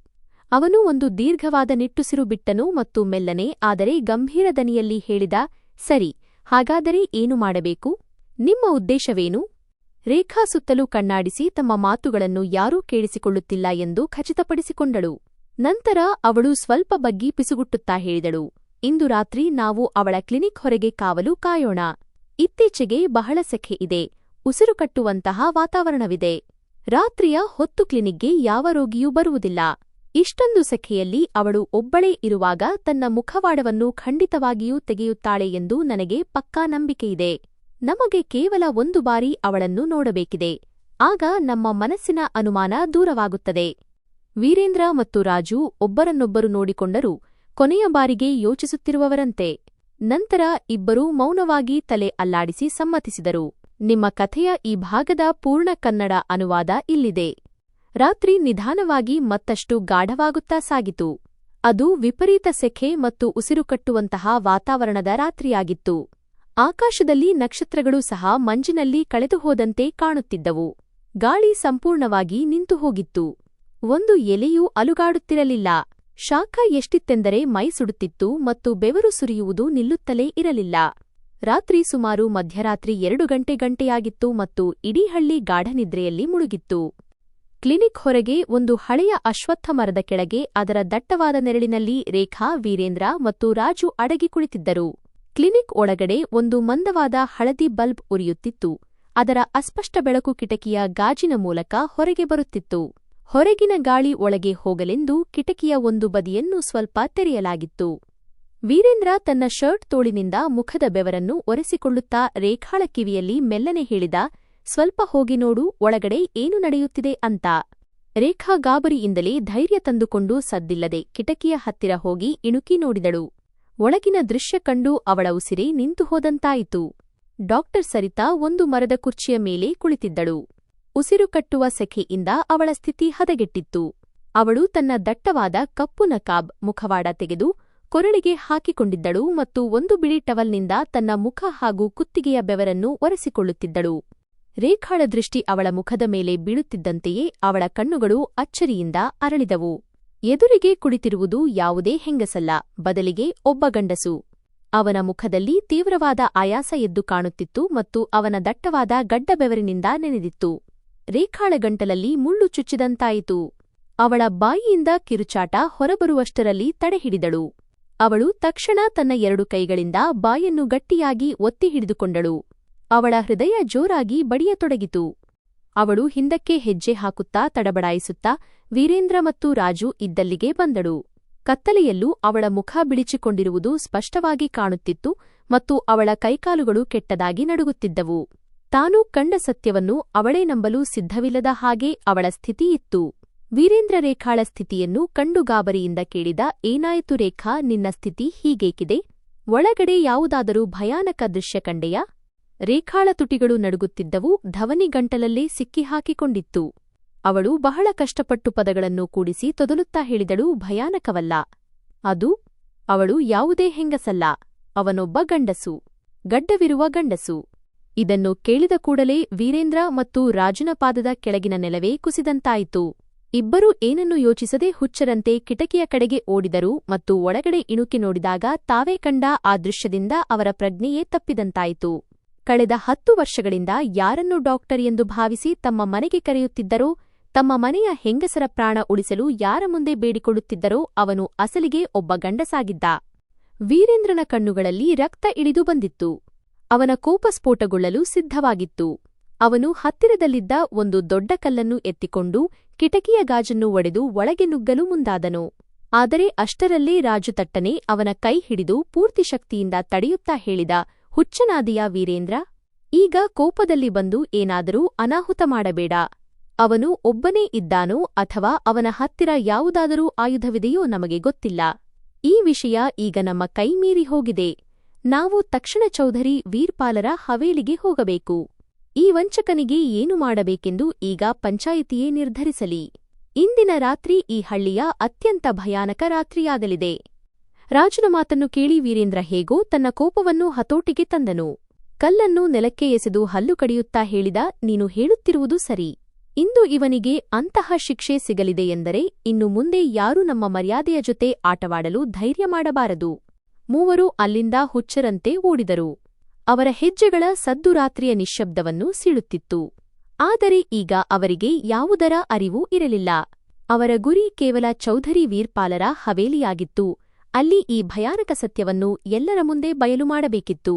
ಅವನು ಒಂದು ದೀರ್ಘವಾದ ನಿಟ್ಟುಸಿರು ಬಿಟ್ಟನು ಮತ್ತು ಮೆಲ್ಲನೆ ಆದರೆ ಗಂಭೀರ ದನಿಯಲ್ಲಿ ಹೇಳಿದ, ಸರಿ, ಹಾಗಾದರೆ ಏನು ಮಾಡಬೇಕು? ನಿಮ್ಮ ಉದ್ದೇಶವೇನು? ರೇಖಾ ಸುತ್ತಲೂ ಕಣ್ಣಾಡಿಸಿ ತಮ್ಮ ಮಾತುಗಳನ್ನು ಯಾರೂ ಕೇಳಿಸಿಕೊಳ್ಳುತ್ತಿಲ್ಲ ಎಂದು ಖಚಿತಪಡಿಸಿಕೊಂಡಳು. ನಂತರ ಅವಳು ಸ್ವಲ್ಪ ಬಗ್ಗಿ ಪಿಸುಗುಟ್ಟುತ್ತಾ ಹೇಳಿದಳು, ಇಂದು ರಾತ್ರಿ ನಾವು ಅವಳ ಕ್ಲಿನಿಕ್ ಹೊರಗೆ ಕಾವಲು ಕಾಯೋಣ. ಇತ್ತೀಚೆಗೆ ಬಹಳ ಸೆಖೆ ಇದೆ, ಉಸಿರು ಕಟ್ಟುವಂತಹ ವಾತಾವರಣವಿದೆ. ರಾತ್ರಿಯ ಹೊತ್ತು ಕ್ಲಿನಿಕ್ಗೆ ಯಾವ ರೋಗಿಯೂ ಬರುವುದಿಲ್ಲ. ಇಷ್ಟೊಂದು ಸೆಖೆಯಲ್ಲಿ ಅವಳು ಒಬ್ಬಳೇ ಇರುವಾಗ ತನ್ನ ಮುಖವಾಡವನ್ನು ಖಂಡಿತವಾಗಿಯೂ ತೆಗೆಯುತ್ತಾಳೆ ಎಂದು ನನಗೆ ಪಕ್ಕಾ ನಂಬಿಕೆಯಿದೆ. ನಮಗೆ ಕೇವಲ ಒಂದು ಬಾರಿ ಅವಳನ್ನು ನೋಡಬೇಕಿದೆ. ಆಗ ನಮ್ಮ ಮನಸ್ಸಿನ ಅನುಮಾನ ದೂರವಾಗುತ್ತದೆ. ವೀರೇಂದ್ರ ಮತ್ತು ರಾಜು ಒಬ್ಬರನ್ನೊಬ್ಬರು ನೋಡಿಕೊಂಡರು, ಕೊನೆಯ ಬಾರಿಗೆ ಯೋಚಿಸುತ್ತಿರುವವರಂತೆ. ನಂತರ ಇಬ್ಬರೂ ಮೌನವಾಗಿ ತಲೆ ಅಲ್ಲಾಡಿಸಿ ಸಮ್ಮತಿಸಿದರು. ನಿಮ್ಮ ಕಥೆಯ ಈ ಭಾಗದ ಪೂರ್ಣ ಕನ್ನಡ ಅನುವಾದ ಇಲ್ಲಿದೆ. ರಾತ್ರಿ ನಿಧಾನವಾಗಿ ಮತ್ತಷ್ಟು ಗಾಢವಾಗುತ್ತಾ ಸಾಗಿತು. ಅದು ವಿಪರೀತ ಸೆಖೆ ಮತ್ತು ಉಸಿರುಕಟ್ಟುವಂತಹ ವಾತಾವರಣದ ರಾತ್ರಿಯಾಗಿತ್ತು. ಆಕಾಶದಲ್ಲಿ ನಕ್ಷತ್ರಗಳು ಸಹ ಮಂಜಿನಲ್ಲಿ ಕಳೆದುಹೋದಂತೆ ಕಾಣುತ್ತಿದ್ದವು. ಗಾಳಿ ಸಂಪೂರ್ಣವಾಗಿ ನಿಂತುಹೋಗಿತ್ತು. ಒಂದು ಎಲೆಯೂ ಅಲುಗಾಡುತ್ತಿರಲಿಲ್ಲ. ಶಾಖ ಎಷ್ಟಿತ್ತೆಂದರೆ ಮೈ ಸುಡುತ್ತಿತ್ತು ಮತ್ತು ಬೆವರು ಸುರಿಯುವುದು ನಿಲ್ಲುತ್ತಲೇ ಇರಲಿಲ್ಲ. ರಾತ್ರಿ ಸುಮಾರು ಮಧ್ಯರಾತ್ರಿ 2 ಗಂಟೆಯಾಗಿತ್ತು ಮತ್ತು ಇಡೀ ಹಳ್ಳಿ ಗಾಢನಿದ್ರೆಯಲ್ಲಿ ಮುಳುಗಿತ್ತು. ಕ್ಲಿನಿಕ್ ಹೊರಗೆ ಒಂದು ಹಳೆಯ ಅಶ್ವತ್ಥ ಮರದ ಕೆಳಗೆ ಅದರ ದಟ್ಟವಾದ ನೆರಳಿನಲ್ಲಿ ರೇಖಾ, ವೀರೇಂದ್ರ ಮತ್ತು ರಾಜು ಅಡಗಿ ಕುಳಿತಿದ್ದರು. ಕ್ಲಿನಿಕ್ ಒಳಗಡೆ ಒಂದು ಮಂದವಾದ ಹಳದಿ ಬಲ್ಬ್ ಉರಿಯುತ್ತಿತ್ತು. ಅದರ ಅಸ್ಪಷ್ಟ ಬೆಳಕು ಕಿಟಕಿಯ ಗಾಜಿನ ಮೂಲಕ ಹೊರಗೆ ಬರುತ್ತಿತ್ತು. ಹೊರಗಿನ ಗಾಳಿ ಒಳಗೆ ಹೋಗಲೆಂದು ಕಿಟಕಿಯ ಒಂದು ಬದಿಯನ್ನು ಸ್ವಲ್ಪ ತೆರೆಯಲಾಗಿತ್ತು. ವೀರೇಂದ್ರ ತನ್ನ ಶರ್ಟ್ ತೋಳಿನಿಂದ ಮುಖದ ಬೆವರನ್ನು ಒರೆಸಿಕೊಳ್ಳುತ್ತಾ ರೇಖಾಳ ಕಿವಿಯಲ್ಲಿ ಮೆಲ್ಲನೆ ಹೇಳಿದ, ಸ್ವಲ್ಪ ಹೋಗಿ ನೋಡು, ಒಳಗಡೆ ಏನು ನಡೆಯುತ್ತಿದೆ ಅಂತ. ರೇಖಾ ಗಾಬರಿಯಿಂದಲೇ ಧೈರ್ಯ ತಂದುಕೊಂಡು ಸದ್ದಿಲ್ಲದೆ ಕಿಟಕಿಯ ಹತ್ತಿರ ಹೋಗಿ ಇಣುಕಿ ನೋಡಿದಳು. ಒಳಗಿನ ದೃಶ್ಯ ಕಂಡು ಅವಳ ಉಸಿರೇ ನಿಂತುಹೋದಂತಾಯಿತು. ಡಾಕ್ಟರ್ ಸರಿತಾ ಒಂದು ಮರದ ಕುರ್ಚಿಯ ಮೇಲೆ ಕುಳಿತಿದ್ದಳು. ಉಸಿರು ಕಟ್ಟುವ ಸೆಖೆಯಿಂದ ಅವಳ ಸ್ಥಿತಿ ಹದಗೆಟ್ಟಿತ್ತು. ಅವಳು ತನ್ನ ದಟ್ಟವಾದ ಕಪ್ಪು ನಕಾಬ್ ಮುಖವಾಡ ತೆಗೆದು ಕೊರಳಿಗೆ ಹಾಕಿಕೊಂಡಿದ್ದಳು ಮತ್ತು ಒಂದು ಬಿಳಿ ಟವಲ್ನಿಂದ ತನ್ನ ಮುಖ ಹಾಗೂ ಕುತ್ತಿಗೆಯ ಬೆವರನ್ನು ಒರೆಸಿಕೊಳ್ಳುತ್ತಿದ್ದಳು. ರೇಖಾಳ ದೃಷ್ಟಿ ಅವಳ ಮುಖದ ಮೇಲೆ ಬೀಳುತ್ತಿದ್ದಂತೆಯೇ ಅವಳ ಕಣ್ಣುಗಳು ಅಚ್ಚರಿಯಿಂದ ಅರಳಿದವು. ಎದುರಿಗೆ ಕುಳಿತಿರುವುದು ಯಾವುದೇ ಹೆಂಗಸಲ್ಲ, ಬದಲಿಗೆ ಒಬ್ಬ ಗಂಡಸು. ಅವನ ಮುಖದಲ್ಲಿ ತೀವ್ರವಾದ ಆಯಾಸ ಎದ್ದು ಕಾಣುತ್ತಿತ್ತು ಮತ್ತು ಅವನ ದಟ್ಟವಾದ ಗಡ್ಡಬೆವರಿನಿಂದ ನೆನೆದಿತ್ತು. ರೇಖಾಳ ಗಂಟಲಲ್ಲಿ ಮುಳ್ಳು ಚುಚ್ಚಿದಂತಾಯಿತು. ಅವಳ ಬಾಯಿಯಿಂದ ಕಿರುಚಾಟ ಹೊರಬರುವಷ್ಟರಲ್ಲಿ ತಡೆಹಿಡಿದಳು. ಅವಳು ತಕ್ಷಣ ತನ್ನ 2 ಕೈಗಳಿಂದ ಬಾಯನ್ನು ಗಟ್ಟಿಯಾಗಿ ಒತ್ತಿ ಹಿಡಿದುಕೊಂಡಳು. ಅವಳ ಹೃದಯ ಜೋರಾಗಿ ಬಡಿಯತೊಡಗಿತು. ಅವಳು ಹಿಂದಕ್ಕೆ ಹೆಜ್ಜೆ ಹಾಕುತ್ತಾ ತಡಬಡಾಯಿಸುತ್ತಾ ವೀರೇಂದ್ರ ಮತ್ತು ರಾಜು ಇದ್ದಲ್ಲಿಗೆ ಬಂದಳು. ಕತ್ತಲೆಯಲ್ಲೂ ಅವಳ ಮುಖ ಬಿಳಿಚಿಕೊಂಡಿರುವುದು ಸ್ಪಷ್ಟವಾಗಿ ಕಾಣುತ್ತಿತ್ತು ಮತ್ತು ಅವಳ ಕೈಕಾಲುಗಳು ಕೆಟ್ಟದಾಗಿ ನಡುಗುತ್ತಿದ್ದವು. ತಾನು ಕಂಡ ಸತ್ಯವನ್ನು ಅವಳೇ ನಂಬಲು ಸಿದ್ಧವಿಲ್ಲದ ಹಾಗೆ ಅವಳ ಸ್ಥಿತಿ ಇತ್ತು. ವೀರೇಂದ್ರ ರೇಖಾಳ ಸ್ಥಿತಿಯನ್ನು ಕಂಡು ಗಾಬರಿಯಿಂದ ಕೇಳಿದ, ಏನಾಯಿತು ರೇಖಾ, ನಿನ್ನ ಸ್ಥಿತಿ ಹೀಗೇಕಿದೆ? ಒಳಗಡೆ ಯಾವುದಾದರೂ ಭಯಾನಕ ದೃಶ್ಯ ಕಂಡೆಯಾ? ರೇಖಾಳ ತುಟಿಗಳು ನಡುಗುತ್ತಿದ್ದವು, ಧವನಿ ಗಂಟಲಲ್ಲೇ ಸಿಕ್ಕಿಹಾಕಿಕೊಂಡಿತ್ತು. ಅವಳು ಬಹಳ ಕಷ್ಟಪಟ್ಟು ಪದಗಳನ್ನು ಕೂಡಿಸಿ ತೊದಲುತ್ತಾ ಹೇಳಿದಳು, ಭಯಾನಕವಲ್ಲ. ಅವಳು ಯಾವುದೇ ಹೆಂಗಸಲ್ಲ, ಅವನೊಬ್ಬ ಗಂಡಸು, ಗಡ್ಡವಿರುವ ಗಂಡಸು. ಇದನ್ನು ಕೇಳಿದ ಕೂಡಲೇ ವೀರೇಂದ್ರ ಮತ್ತು ರಾಜುನ ಪಾದದ ಕೆಳಗಿನ ನೆಲವೇ ಕುಸಿದಂತಾಯಿತು. ಇಬ್ಬರೂ ಏನನ್ನೂ ಯೋಚಿಸದೆ ಹುಚ್ಚರಂತೆ ಕಿಟಕಿಯ ಕಡೆಗೆ ಓಡಿದರು ಮತ್ತು ಒಳಗಡೆ ಇಣುಕಿ ನೋಡಿದಾಗ ತಾವೇ ಕಂಡ ಆ ದೃಶ್ಯದಿಂದ ಅವರ ಪ್ರಜ್ಞೆಯೇ ತಪ್ಪಿದಂತಾಯಿತು. ಕಳೆದ 10 ವರ್ಷಗಳಿಂದ ಯಾರನ್ನು ಡಾಕ್ಟರ್ ಎಂದು ಭಾವಿಸಿ ತಮ್ಮ ಮನೆಗೆ ಕರೆಯುತ್ತಿದ್ದರೋ, ತಮ್ಮ ಮನೆಯ ಹೆಂಗಸರ ಪ್ರಾಣ ಉಳಿಸಲು ಯಾರ ಮುಂದೆ ಬೇಡಿಕೊಳ್ಳುತ್ತಿದ್ದರೋ ಅವನು ಅಸಲಿಗೆ ಒಬ್ಬ ಗಂಡಸಾಗಿದ್ದ. ವೀರೇಂದ್ರನ ಕಣ್ಣುಗಳಲ್ಲಿ ರಕ್ತ ಇಳಿದು ಬಂದಿತ್ತು. ಅವನ ಕೋಪ ಸ್ಫೋಟಗೊಳ್ಳಲು ಸಿದ್ಧವಾಗಿತ್ತು. ಅವನು ಹತ್ತಿರದಲ್ಲಿದ್ದ ಒಂದು ದೊಡ್ಡ ಕಲ್ಲನ್ನು ಎತ್ತಿಕೊಂಡು ಕಿಟಕಿಯ ಗಾಜನ್ನು ಒಡೆದು ಒಳಗೆ ನುಗ್ಗಲು ಮುಂದಾದನು. ಆದರೆ ಅಷ್ಟರಲ್ಲೇ ರಾಜು ತಟ್ಟನೆ ಅವನ ಕೈ ಹಿಡಿದು ಪೂರ್ತಿ ಶಕ್ತಿಯಿಂದ ತಡೆಯುತ್ತಾ ಹೇಳಿದ, ಹುಚ್ಚನಾದಿಯಾ ವೀರೇಂದ್ರ, ಈಗ ಕೋಪದಲ್ಲಿ ಬಂದು ಏನಾದರೂ ಅನಾಹುತ ಮಾಡಬೇಡ. ಅವನು ಒಬ್ಬನೇ ಇದ್ದಾನೋ ಅಥವಾ ಅವನ ಹತ್ತಿರ ಯಾವುದಾದರೂ ಆಯುಧವಿದೆಯೋ ನಮಗೆ ಗೊತ್ತಿಲ್ಲ. ಈ ವಿಷಯ ಈಗ ನಮ್ಮ ಕೈ ಮೀರಿ ಹೋಗಿದೆ. ನಾವು ತಕ್ಷಣ ಚೌಧರಿ ವೀರ್ಪಾಲರ ಹವೇಲಿಗೆ ಹೋಗಬೇಕು. ಈ ವಂಚಕನಿಗೆ ಏನು ಮಾಡಬೇಕೆಂದು ಈಗ ಪಂಚಾಯಿತಿಯೇ ನಿರ್ಧರಿಸಲಿ. ಇಂದಿನ ರಾತ್ರಿ ಈ ಹಳ್ಳಿಯ ಅತ್ಯಂತ ಭಯಾನಕ ರಾತ್ರಿಯಾಗಲಿದೆ. ರಾಜನ ಮಾತನ್ನು ಕೇಳಿ ವೀರೇಂದ್ರ ಹೇಗೋ ತನ್ನ ಕೋಪವನ್ನು ಹತೋಟಿಗೆ ತಂದನು. ಕಲ್ಲನ್ನು ನೆಲಕ್ಕೆ ಎಸೆದು ಹಲ್ಲು ಕಡಿಯುತ್ತಾ ಹೇಳಿದ, ನೀನು ಹೇಳುತ್ತಿರುವುದು ಸರಿ. ಇಂದು ಇವನಿಗೆ ಅಂತಹ ಶಿಕ್ಷೆ ಸಿಗಲಿದೆ ಎಂದರೆ ಇನ್ನು ಮುಂದೆ ಯಾರೂ ನಮ್ಮ ಮರ್ಯಾದೆಯ ಜೊತೆ ಆಟವಾಡಲು ಧೈರ್ಯ ಮಾಡಬಾರದು. ಮೂವರು ಅಲ್ಲಿಂದ ಹುಚ್ಚರಂತೆ ಓಡಿದರು. ಅವರ ಹೆಜ್ಜೆಗಳ ಸದ್ದು ರಾತ್ರಿಯ ನಿಶ್ಶಬ್ದವನ್ನು ಸೀಳುತ್ತಿತ್ತು. ಆದರೆ ಈಗ ಅವರಿಗೆ ಯಾವುದರ ಅರಿವು ಇರಲಿಲ್ಲ. ಅವರ ಗುರಿ ಕೇವಲ ಚೌಧರಿ ವೀರ್ಪಾಲರ ಹವೇಲಿಯಾಗಿತ್ತು. ಅಲ್ಲಿ ಈ ಭಯಾನಕ ಸತ್ಯವನ್ನು ಎಲ್ಲರ ಮುಂದೆ ಬಯಲು ಮಾಡಬೇಕಿತ್ತು.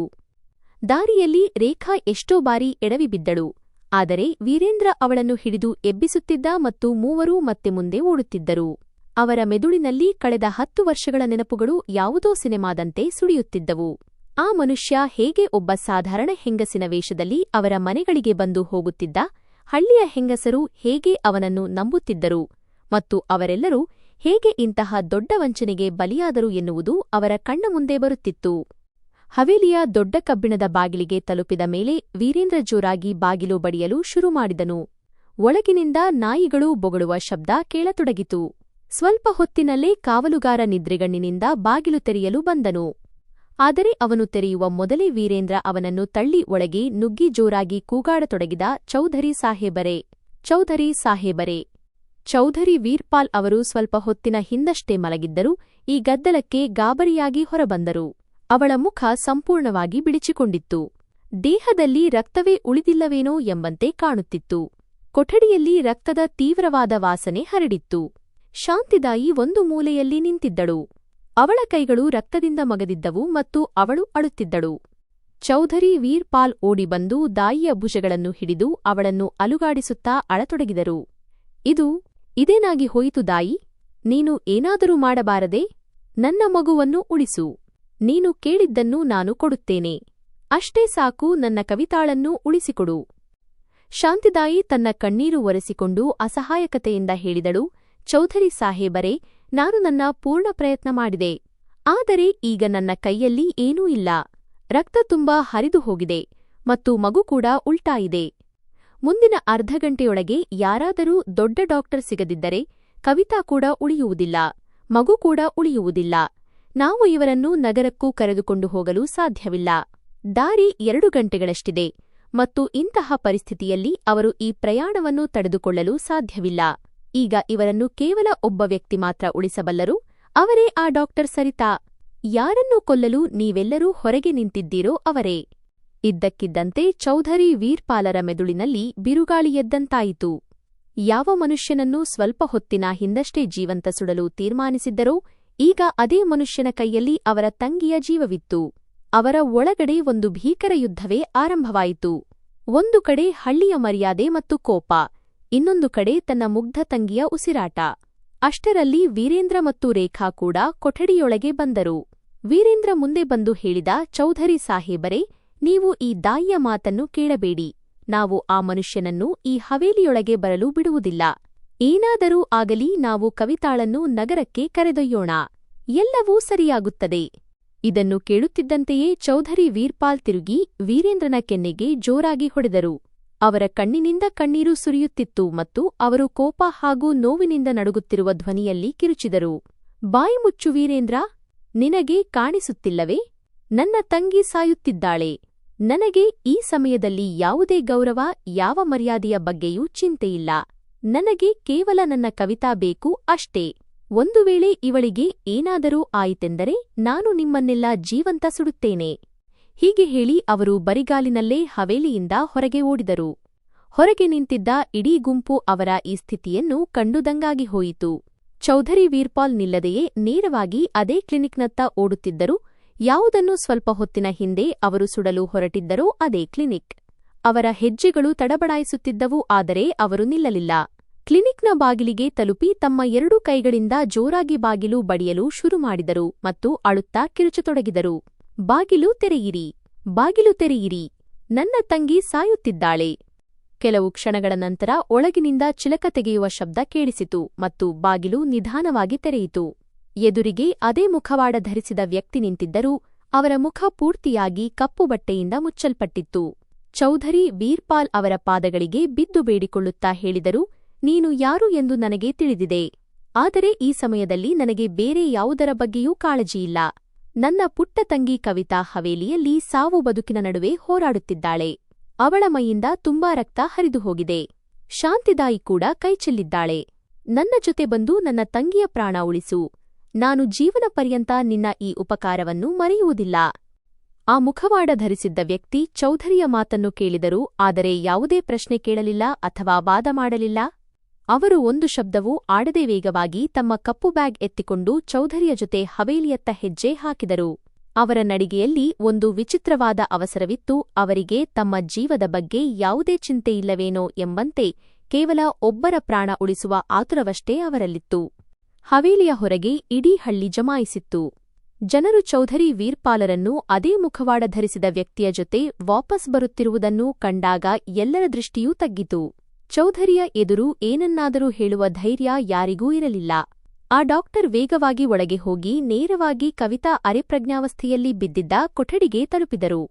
ದಾರಿಯಲ್ಲಿ ರೇಖಾ ಎಷ್ಟೋ ಬಾರಿ ಎಡವಿ ಬಿದ್ದಳು. ಆದರೆ ವೀರೇಂದ್ರ ಅವಳನ್ನು ಹಿಡಿದು ಎಬ್ಬಿಸುತ್ತಿದ್ದ ಮತ್ತು ಮೂವರೂ ಮತ್ತೆ ಮುಂದೆ ಓಡುತ್ತಿದ್ದರು. ಅವರ ಮೆದುಳಿನಲ್ಲಿ ಕಳೆದ 10 ವರ್ಷಗಳ ನೆನಪುಗಳು ಯಾವುದೋ ಸಿನೆಮಾದಂತೆ ಸುಳಿಯುತ್ತಿದ್ದವು. ಆ ಮನುಷ್ಯ ಹೇಗೆ ಒಬ್ಬ ಸಾಧಾರಣ ಹೆಂಗಸಿನ ವೇಷದಲ್ಲಿ ಅವರ ಮನೆಗಳಿಗೆ ಬಂದು ಹೋಗುತ್ತಿದ್ದ, ಹಳ್ಳಿಯ ಹೆಂಗಸರು ಹೇಗೆ ಅವನನ್ನು ನಂಬುತ್ತಿದ್ದರು ಮತ್ತು ಅವರೆಲ್ಲರೂ ಹೇಗೆ ಇಂತಹ ದೊಡ್ಡ ವಂಚನೆಗೆ ಬಲಿಯಾದರು ಎನ್ನುವುದು ಅವರ ಕಣ್ಣ ಮುಂದೆ ಬರುತ್ತಿತ್ತು. ಹವೇಲಿಯ ದೊಡ್ಡ ಕಬ್ಬಿಣದ ಬಾಗಿಲಿಗೆ ತಲುಪಿದ ಮೇಲೆ ವೀರೇಂದ್ರ ಜೋರಾಗಿ ಬಾಗಿಲು ಬಡಿಯಲು ಶುರು ಮಾಡಿದನು. ಒಳಗಿನಿಂದ ನಾಯಿಗಳು ಬೊಗಳುವ ಶಬ್ದ ಕೇಳತೊಡಗಿತು. ಸ್ವಲ್ಪ ಹೊತ್ತಿನಲ್ಲೇ ಕಾವಲುಗಾರ ನಿದ್ರೆಗಣ್ಣಿನಿಂದ ಬಾಗಿಲು ತೆರೆಯಲು ಬಂದನು. ಆದರೆ ಅವನು ತೆರೆಯುವ ಮೊದಲೇ ವೀರೇಂದ್ರ ಅವನನ್ನು ತಳ್ಳಿ ಒಳಗೆ ನುಗ್ಗಿ ಜೋರಾಗಿ ಕೂಗಾಡತೊಡಗಿದ, ಚೌಧರಿ ಸಾಹೇಬರೇ, ಚೌಧರಿ ಸಾಹೇಬರೇ. ಚೌಧರಿ ವೀರ್ಪಾಲ್ ಅವರು ಸ್ವಲ್ಪ ಹೊತ್ತಿನ ಹಿಂದಷ್ಟೇ ಮಲಗಿದ್ದರು. ಈ ಗದ್ದಲಕ್ಕೆ ಗಾಬರಿಯಾಗಿ ಹೊರಬಂದರು. ಅವಳ ಮುಖ ಸಂಪೂರ್ಣವಾಗಿ ಬಿಳಿಚಿಕೊಂಡಿತ್ತು. ದೇಹದಲ್ಲಿ ರಕ್ತವೇ ಉಳಿದಿಲ್ಲವೇನೋ ಎಂಬಂತೆ ಕಾಣುತ್ತಿತ್ತು. ಕೊಠಡಿಯಲ್ಲಿ ರಕ್ತದ ತೀವ್ರವಾದ ವಾಸನೆ ಹರಡಿತ್ತು. ಶಾಂತಿದಾಯಿ ಒಂದು ಮೂಲೆಯಲ್ಲಿ ನಿಂತಿದ್ದಳು. ಅವಳ ಕೈಗಳು ರಕ್ತದಿಂದ ಮಗದಿದ್ದವು ಮತ್ತು ಅವಳು ಅಳುತ್ತಿದ್ದಳು. ಚೌಧರಿ ವೀರ್ಪಾಲ್ ಓಡಿಬಂದು ದಾಯಿಯ ಭುಜಗಳನ್ನು ಹಿಡಿದು ಅವಳನ್ನು ಅಲುಗಾಡಿಸುತ್ತಾ ಅಳತೊಡಗಿದರು. ಇದೇನಾಗಿ ಹೋಯಿತು ದಾಯಿ? ನೀನು ಏನಾದರೂ ಮಾಡಬಾರದೆ? ನನ್ನ ಮಗುವನ್ನು ಉಳಿಸು. ನೀನು ಕೇಳಿದ್ದನ್ನು ನಾನು ಕೊಡುತ್ತೇನೆ. ಅಷ್ಟೇ ಸಾಕು, ನನ್ನ ಕವಿತಾಳನ್ನೂ ಉಳಿಸಿಕೊಡು. ಶಾಂತಿದಾಯಿ ತನ್ನ ಕಣ್ಣೀರು ಒರೆಸಿಕೊಂಡು ಅಸಹಾಯಕತೆಯಿಂದ ಹೇಳಿದಳು, ಚೌಧರಿ ಸಾಹೇಬರೇ, ನಾನು ನನ್ನ ಪೂರ್ಣ ಪ್ರಯತ್ನ ಮಾಡಿದೆ. ಆದರೆ ಈಗ ನನ್ನ ಕೈಯಲ್ಲಿ ಏನೂ ಇಲ್ಲ. ರಕ್ತ ತುಂಬಾ ಹರಿದು ಹೋಗಿದೆ ಮತ್ತು ಮಗು ಕೂಡ ಉಲ್ಟಾಯಿದೆ. ಮುಂದಿನ ಅರ್ಧ ಗಂಟೆಯೊಳಗೆ ಯಾರಾದರೂ ದೊಡ್ಡ ಡಾಕ್ಟರ್ ಸಿಗದಿದ್ದರೆ ಕವಿತಾ ಕೂಡ ಉಳಿಯುವುದಿಲ್ಲ, ಮಗು ಕೂಡ ಉಳಿಯುವುದಿಲ್ಲ. ನಾವು ಇವರನ್ನು ನಗರಕ್ಕೂ ಕರೆದುಕೊಂಡು ಹೋಗಲು ಸಾಧ್ಯವಿಲ್ಲ. ದಾರಿ 2 ಗಂಟೆಗಳಷ್ಟಿದೆ ಮತ್ತು ಇಂತಹ ಪರಿಸ್ಥಿತಿಯಲ್ಲಿ ಅವರು ಈ ಪ್ರಯಾಣವನ್ನು ತಡೆದುಕೊಳ್ಳಲು ಸಾಧ್ಯವಿಲ್ಲ. ಈಗ ಇವರನ್ನು ಕೇವಲ ಒಬ್ಬ ವ್ಯಕ್ತಿ ಮಾತ್ರ ಉಳಿಸಬಲ್ಲರು. ಅವರೇ ಆ ಡಾಕ್ಟರ್ ಸರಿತಾ. ಯಾರನ್ನು ಕೊಲ್ಲಲು ನೀವೆಲ್ಲರೂ ಹೊರಗೆ ನಿಂತಿದ್ದೀರೋ ಅವರೇ. ಇದ್ದಕ್ಕಿದ್ದಂತೆ ಚೌಧರಿ ವೀರ್ಪಾಲರ ಮೆದುಳಿನಲ್ಲಿ ಬಿರುಗಾಳಿ ಎದ್ದಂತಾಯಿತು. ಯಾವ ಮನುಷ್ಯನನ್ನು ಸ್ವಲ್ಪ ಹೊತ್ತಿನ ಹಿಂದಷ್ಟೇ ಜೀವಂತ ಸುಡಲು ತೀರ್ಮಾನಿಸಿದ್ದರೋ ಈಗ ಅದೇ ಮನುಷ್ಯನ ಕೈಯಲ್ಲಿ ಅವರ ತಂಗಿಯ ಜೀವವಿತ್ತು. ಅವರ ಒಳಗಡೆ ಒಂದು ಭೀಕರ ಯುದ್ಧವೇ ಆರಂಭವಾಯಿತು. ಒಂದು ಕಡೆ ಹಳ್ಳಿಯ ಮರ್ಯಾದೆ ಮತ್ತು ಕೋಪ, ಇನ್ನೊಂದು ಕಡೆ ತನ್ನ ಮುಗ್ಧ ತಂಗಿಯ ಉಸಿರಾಟ. ಅಷ್ಟರಲ್ಲಿ ವೀರೇಂದ್ರ ಮತ್ತು ರೇಖಾ ಕೂಡ ಕೊಠಡಿಯೊಳಗೆ ಬಂದರು. ವೀರೇಂದ್ರ ಮುಂದೆ ಬಂದು ಹೇಳಿದ, ಚೌಧರಿ ಸಾಹೇಬರೇ, ನೀವು ಈ ದಾಯಿಯ ಮಾತನ್ನು ಕೇಳಬೇಡಿ. ನಾವು ಆ ಮನುಷ್ಯನನ್ನು ಈ ಹವೇಲಿಯೊಳಗೆ ಬರಲು ಬಿಡುವುದಿಲ್ಲ. ಏನಾದರೂ ಆಗಲಿ, ನಾವು ಕವಿತಾಳನ್ನು ನಗರಕ್ಕೆ ಕರೆದೊಯ್ಯೋಣ. ಎಲ್ಲವೂ ಸರಿಯಾಗುತ್ತದೆ. ಇದನ್ನು ಕೇಳುತ್ತಿದ್ದಂತೆಯೇ ಚೌಧರಿ ವೀರ್ಪಾಲ್ ತಿರುಗಿ ವೀರೇಂದ್ರನ ಕೆನ್ನೆಗೆ ಜೋರಾಗಿ ಹೊಡೆದರು. ಅವರ ಕಣ್ಣಿನಿಂದ ಕಣ್ಣೀರು ಸುರಿಯುತ್ತಿತ್ತು ಮತ್ತು ಅವರು ಕೋಪ ಹಾಗೂ ನೋವಿನಿಂದ ನಡುಗುತ್ತಿರುವ ಧ್ವನಿಯಲ್ಲಿ ಕಿರುಚಿದರು. ಬಾಯಿ ಮುಚ್ಚು ವೀರೇಂದ್ರ, ನಿನಗೆ ಕಾಣಿಸುತ್ತಿಲ್ಲವೇ? ನನ್ನ ತಂಗಿ ಸಾಯುತ್ತಿದ್ದಾಳೆ. ನನಗೆ ಈ ಸಮಯದಲ್ಲಿ ಯಾವುದೇ ಗೌರವ, ಯಾವ ಮರ್ಯಾದೆಯ ಬಗ್ಗೆಯೂ ಚಿಂತೆಯಿಲ್ಲ. ನನಗೆ ಕೇವಲ ನನ್ನ ಕವಿತಾ ಬೇಕು ಅಷ್ಟೇ. ಒಂದು ವೇಳೆ ಇವಳಿಗೆ ಏನಾದರೂ ಆಯಿತೆಂದರೆ ನಾನು ನಿಮ್ಮನ್ನೆಲ್ಲ ಜೀವಂತ ಸುಡುತ್ತೇನೆ. ಹೀಗೆ ಹೇಳಿ ಅವರು ಬರಿಗಾಲಿನಲ್ಲೇ ಹವೇಲಿಯಿಂದ ಹೊರಗೆ ಓಡಿದರು. ಹೊರಗೆ ನಿಂತಿದ್ದ ಇಡೀ ಗುಂಪು ಅವರ ಈ ಸ್ಥಿತಿಯನ್ನು ಕಂಡುದಂಗಾಗಿ ಹೋಯಿತು. ಚೌಧರಿ ವೀರ್ಪಾಲ್ ನಿಲ್ಲದೆಯೇ ನೇರವಾಗಿ ಅದೇ ಕ್ಲಿನಿಕ್ನತ್ತ ಓಡುತ್ತಿದ್ದರು. ಯಾವುದನ್ನು ಸ್ವಲ್ಪ ಹೊತ್ತಿನ ಹಿಂದೆ ಅವರು ಸುಡಲು ಹೊರಟಿದ್ದರೋ ಅದೇ ಕ್ಲಿನಿಕ್. ಅವರ ಹೆಜ್ಜೆಗಳು ತಡಬಡಾಯಿಸುತ್ತಿದ್ದವು, ಆದರೆ ಅವರು ನಿಲ್ಲಲಿಲ್ಲ. ಕ್ಲಿನಿಕ್ನ ಬಾಗಿಲಿಗೆ ತಲುಪಿ ತಮ್ಮ 2 ಕೈಗಳಿಂದ ಜೋರಾಗಿ ಬಾಗಿಲು ಬಡಿಯಲು ಶುರು ಮಾಡಿದರು ಮತ್ತು ಅಳುತ್ತಾ ಕಿರುಚತೊಡಗಿದರು. ಬಾಗಿಲು ತೆರೆಯಿರಿ, ಬಾಗಿಲು ತೆರೆಯಿರಿ, ನನ್ನ ತಂಗಿ ಸಾಯುತ್ತಿದ್ದಾಳೆ. ಕೆಲವು ಕ್ಷಣಗಳ ನಂತರ ಒಳಗಿನಿಂದ ಚಿಲಕ ತೆಗೆಯುವ ಶಬ್ದ ಕೇಳಿಸಿತು ಮತ್ತು ಬಾಗಿಲು ನಿಧಾನವಾಗಿ ತೆರೆಯಿತು. ಎದುರಿಗೆ ಅದೇ ಮುಖವಾಡ ಧರಿಸಿದ ವ್ಯಕ್ತಿ ನಿಂತಿದ್ದರು. ಅವರ ಮುಖ ಪೂರ್ತಿಯಾಗಿ ಕಪ್ಪು ಬಟ್ಟೆಯಿಂದ ಮುಚ್ಚಲ್ಪಟ್ಟಿತ್ತು. ಚೌಧರಿ ವೀರ್ಪಾಲ್ ಅವರ ಪಾದಗಳಿಗೆ ಬಿದ್ದು ಬೇಡಿಕೊಳ್ಳುತ್ತಾ ಹೇಳಿದರು, ನೀನು ಯಾರು ಎಂದು ನನಗೆ ತಿಳಿದಿದೆ. ಆದರೆ ಈ ಸಮಯದಲ್ಲಿ ನನಗೆ ಬೇರೆ ಯಾವುದರ ಬಗ್ಗೆಯೂ ಕಾಳಜಿಯಿಲ್ಲ. ನನ್ನ ಪುಟ್ಟ ತಂಗಿ ಕವಿತಾ ಹವೇಲಿಯಲ್ಲಿ ಸಾವು ಬದುಕಿನ ನಡುವೆ ಹೋರಾಡುತ್ತಿದ್ದಾಳೆ. ಅವಳ ಮೈಯಿಂದ ತುಂಬಾ ರಕ್ತ ಹರಿದು ಹೋಗಿದೆ. ಶಾಂತಿದಾಯಿ ಕೂಡ ಕೈಚೆಲ್ಲಿದ್ದಾಳೆ. ನನ್ನ ಜೊತೆ ಬಂದು ನನ್ನ ತಂಗಿಯ ಪ್ರಾಣ ಉಳಿಸು. ನಾನು ಜೀವನ ಪರ್ಯಂತ ನಿನ್ನ ಈ ಉಪಕಾರವನ್ನು ಮರೆಯುವುದಿಲ್ಲ. ಆ ಮುಖವಾಡ ಧರಿಸಿದ್ದ ವ್ಯಕ್ತಿ ಚೌಧರಿಯ ಮಾತನ್ನು ಕೇಳಿದರು, ಆದರೆ ಯಾವುದೇ ಪ್ರಶ್ನೆ ಕೇಳಲಿಲ್ಲ ಅಥವಾ ವಾದ ಮಾಡಲಿಲ್ಲ. ಅವರು ಒಂದು ಶಬ್ದವೂ ಆಡದೆ ವೇಗವಾಗಿ ತಮ್ಮ ಕಪ್ಪು ಬ್ಯಾಗ್ ಎತ್ತಿಕೊಂಡು ಚೌಧರಿಯ ಜೊತೆ ಹವೇಲಿಯತ್ತ ಹೆಜ್ಜೆ ಹಾಕಿದರು. ಅವರ ನಡಿಗೆಯಲ್ಲಿ ಒಂದು ವಿಚಿತ್ರವಾದ ಅವಸರವಿತ್ತು. ಅವರಿಗೆ ತಮ್ಮ ಜೀವದ ಬಗ್ಗೆ ಯಾವುದೇ ಚಿಂತೆಯಿಲ್ಲವೇನೋ ಎಂಬಂತೆ ಕೇವಲ ಒಬ್ಬರ ಪ್ರಾಣ ಉಳಿಸುವ ಆತುರವಷ್ಟೇ ಅವರಲ್ಲಿತ್ತು. ಹವೇಲಿಯ ಹೊರಗೆ ಇಡೀ ಹಳ್ಳಿ ಜಮಾಯಿಸಿತ್ತು. ಜನರು ಚೌಧರಿ ವೀರ್ಪಾಲರನ್ನು ಅದೇ ಮುಖವಾಡ ಧರಿಸಿದ ವ್ಯಕ್ತಿಯ ಜೊತೆ ವಾಪಸ್ ಬರುತ್ತಿರುವುದನ್ನು ಕಂಡಾಗ ಎಲ್ಲರ ದೃಷ್ಟಿಯೂ ತಗ್ಗಿತು. ಚೌಧರಿಯ ಎದುರು ಏನನ್ನಾದರೂ ಹೇಳುವ ಧೈರ್ಯ ಯಾರಿಗೂ ಇರಲಿಲ್ಲ. ಆ ಡಾಕ್ಟರ್ ವೇಗವಾಗಿ ಒಳಗೆ ಹೋಗಿ ನೇರವಾಗಿ ಕವಿತಾ ಅರೆಪ್ರಜ್ಞಾವಸ್ಥೆಯಲ್ಲಿ ಬಿದ್ದಿದ್ದ ಕೊಠಡಿಗೆ ತಲುಪಿದರು.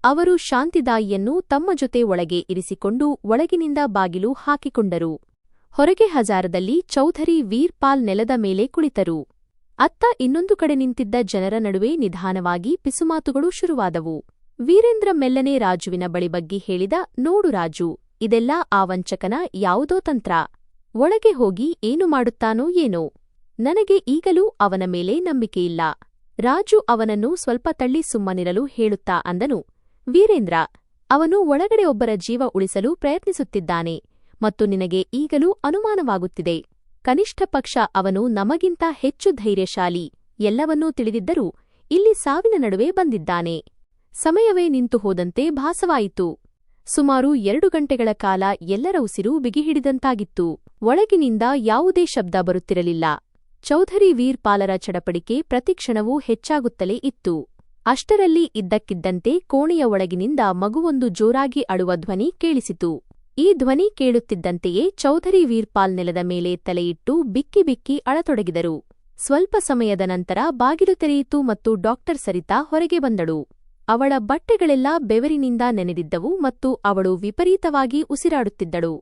ಅವರು ಶಾಂತಿದಾಯಿಯನ್ನು ತಮ್ಮ ಜೊತೆ ಒಳಗೆ ಇರಿಸಿಕೊಂಡು ಒಳಗಿನಿಂದ ಬಾಗಿಲು ಹಾಕಿಕೊಂಡರು. ಹೊರಗೆ ಹಜಾರದಲ್ಲಿ ಚೌಧರಿ ವೀರ್ಪಾಲ್ ನೆಲದ ಮೇಲೆ ಕುಳಿತರು. ಅತ್ತ ಇನ್ನೊಂದು ಕಡೆ ನಿಂತಿದ್ದ ಜನರ ನಡುವೆ ನಿಧಾನವಾಗಿ ಪಿಸುಮಾತುಗಳು ಶುರುವಾದವು. ವೀರೇಂದ್ರ ಮೆಲ್ಲನೆ ರಾಜುವಿನ ಬಳಿ ಬಗ್ಗಿ ಹೇಳಿದ, ನೋಡು ರಾಜು, ಇದೆಲ್ಲ ಆ ವಂಚಕನ ಯಾವುದೋ ತಂತ್ರ. ಒಳಗೆ ಹೋಗಿ ಏನು ಮಾಡುತ್ತಾನೋ ಏನೋ. ನನಗೆ ಈಗಲೂ ಅವನ ಮೇಲೆ ನಂಬಿಕೆಯಿಲ್ಲ. ರಾಜು ಅವನನ್ನು ಸ್ವಲ್ಪ ತಳ್ಳಿ ಸುಮ್ಮನಿರಲು ಹೇಳುತ್ತಾ ಅಂದನು. ವೀರೇಂದ್ರ, ಅವನು ಒಳಗಡೆ ಒಬ್ಬರ ಜೀವ ಉಳಿಸಲು ಪ್ರಯತ್ನಿಸುತ್ತಿದ್ದಾನೆ ಮತ್ತು ನಿನಗೆ ಈಗಲೂ ಅನುಮಾನವಾಗುತ್ತಿದೆ. ಕನಿಷ್ಠ ಪಕ್ಷ ಅವನು ನಮಗಿಂತ ಹೆಚ್ಚು ಧೈರ್ಯಶಾಲಿ. ಎಲ್ಲವನ್ನೂ ತಿಳಿದಿದ್ದರೂ ಇಲ್ಲಿ ಸಾವಿನ ನಡುವೆ ಬಂದಿದ್ದಾನೆ. ಸಮಯವೇ ನಿಂತು ಹೋದಂತೆ ಭಾಸವಾಯಿತು. ಸುಮಾರು 2 ಗಂಟೆಗಳ ಕಾಲ ಎಲ್ಲರ ಉಸಿರು ಬಿಗಿಹಿಡಿದಂತಾಗಿತ್ತು. ಒಳಗಿನಿಂದ ಯಾವುದೇ ಶಬ್ದ ಬರುತ್ತಿರಲಿಲ್ಲ. ಚೌಧರಿ ವೀರ್ಪಾಲರ ಚಡಪಡಿಕೆ ಪ್ರತಿಕ್ಷಣವೂ ಹೆಚ್ಚಾಗುತ್ತಲೇ ಇತ್ತು. ಅಷ್ಟರಲ್ಲಿ ಇದ್ದಕ್ಕಿದ್ದಂತೆ ಕೋಣೆಯ ಒಳಗಿನಿಂದ ಮಗುವೊಂದು ಜೋರಾಗಿ ಅಳುವ ಧ್ವನಿ ಕೇಳಿಸಿತು. ಈ ಧ್ವನಿ ಕೇಳುತ್ತಿದ್ದಂತೆಯೇ ಚೌಧರಿ ವೀರ್ಪಾಲ್ ನೆಲದ ಮೇಲೆ ತಲೆಯಿಟ್ಟು ಬಿಕ್ಕಿ ಬಿಕ್ಕಿ ಅಳತೊಡಗಿದರು. ಸ್ವಲ್ಪ ಸಮಯದ ನಂತರ ಬಾಗಿಲು ತೆರೆಯಿತು ಮತ್ತು ಡಾಕ್ಟರ್ ಸರಿತಾ ಹೊರಗೆ ಬಂದಳು. ಅವಳ ಬಟ್ಟೆಗಳೆಲ್ಲ ಬೆವರಿನಿಂದ ನೆನೆದಿದ್ದವು ಮತ್ತು ಅವಳು ವಿಪರೀತವಾಗಿ ಉಸಿರಾಡುತ್ತಿದ್ದಳು.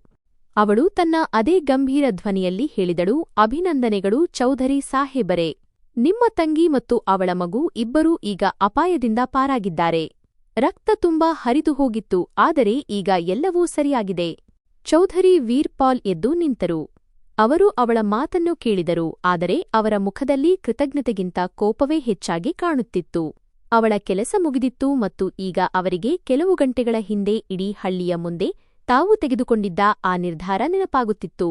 ಅವಳು ತನ್ನ ಅದೇ ಗಂಭೀರ ಧ್ವನಿಯಲ್ಲಿ ಹೇಳಿದಳು, ಅಭಿನಂದನೆಗಳು ಚೌಧರಿ ಸಾಹೇಬರೇ. ನಿಮ್ಮ ತಂಗಿ ಮತ್ತು ಅವಳ ಮಗು ಇಬ್ಬರೂ ಈಗ ಅಪಾಯದಿಂದ ಪಾರಾಗಿದ್ದಾರೆ. ರಕ್ತ ತುಂಬಾ ಹರಿದು ಹೋಗಿತ್ತು, ಆದರೆ ಈಗ ಎಲ್ಲವೂ ಸರಿಯಾಗಿದೆ. ಚೌಧರಿ ವೀರ್ಪಾಲ್ ಎದ್ದು ನಿಂತರು. ಅವರು ಅವಳ ಮಾತನ್ನು ಕೇಳಿದರು, ಆದರೆ ಅವರ ಮುಖದಲ್ಲಿ ಕೃತಜ್ಞತೆಗಿಂತ ಕೋಪವೇ ಹೆಚ್ಚಾಗಿ ಕಾಣುತ್ತಿತ್ತು. ಅವಳ ಕೆಲಸ ಮುಗಿದಿತ್ತು ಮತ್ತು ಈಗ ಅವರಿಗೆ ಕೆಲವು ಗಂಟೆಗಳ ಹಿಂದೆ ಇಡೀ ಹಳ್ಳಿಯ ಮುಂದೆ ತಾವು ತೆಗೆದುಕೊಂಡಿದ್ದ ಆ ನಿರ್ಧಾರ ನೆನಪಾಗುತ್ತಿತ್ತು.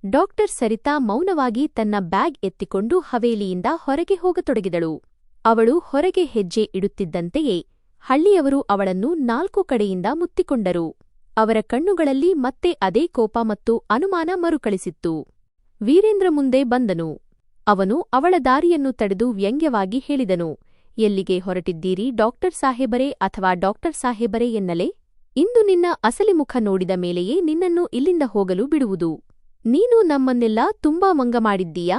ಡಾಕ್ಟರ್ ಸರಿತಾ ಮೌನವಾಗಿ ತನ್ನ ಬ್ಯಾಗ್ ಎತ್ತಿಕೊಂಡು ಹವೇಲಿಯಿಂದ ಹೊರಗೆ ಹೋಗತೊಡಗಿದಳು. ಅವಳು ಹೊರಗೆ ಹೆಜ್ಜೆ ಇಡುತ್ತಿದ್ದಂತೆಯೇ ಹಳ್ಳಿಯವರು ಅವಳನ್ನು 4 ಕಡೆಯಿಂದ ಮುತ್ತಿಕೊಂಡರು. ಅವರ ಕಣ್ಣುಗಳಲ್ಲಿ ಮತ್ತೆ ಅದೇ ಕೋಪ ಮತ್ತು ಅನುಮಾನ ಮರುಕಳಿಸಿತ್ತು. ವೀರೇಂದ್ರ ಮುಂದೆ ಬಂದನು. ಅವನು ಅವಳ ದಾರಿಯನ್ನು ತಡೆದು ವ್ಯಂಗ್ಯವಾಗಿ ಹೇಳಿದನು, ಎಲ್ಲಿಗೆ ಹೊರಟಿದ್ದೀರಿ ಡಾಕ್ಟರ್ ಸಾಹೇಬರೇ, ಅಥವಾ ಡಾಕ್ಟರ್ ಸಾಹೇಬರೇ ಎನ್ನಲೇ? ಇಂದು ನಿನ್ನ ಅಸಲಿ ಮುಖ ನೋಡಿದ ಮೇಲೆಯೇ ನಿನ್ನನ್ನು ಇಲ್ಲಿಂದ ಹೋಗಲು ಬಿಡುವುದು. ನೀನು ನಮ್ಮನ್ನೆಲ್ಲ ತುಂಬಾ ಮಂಗ ಮಾಡಿದ್ದೀಯಾ?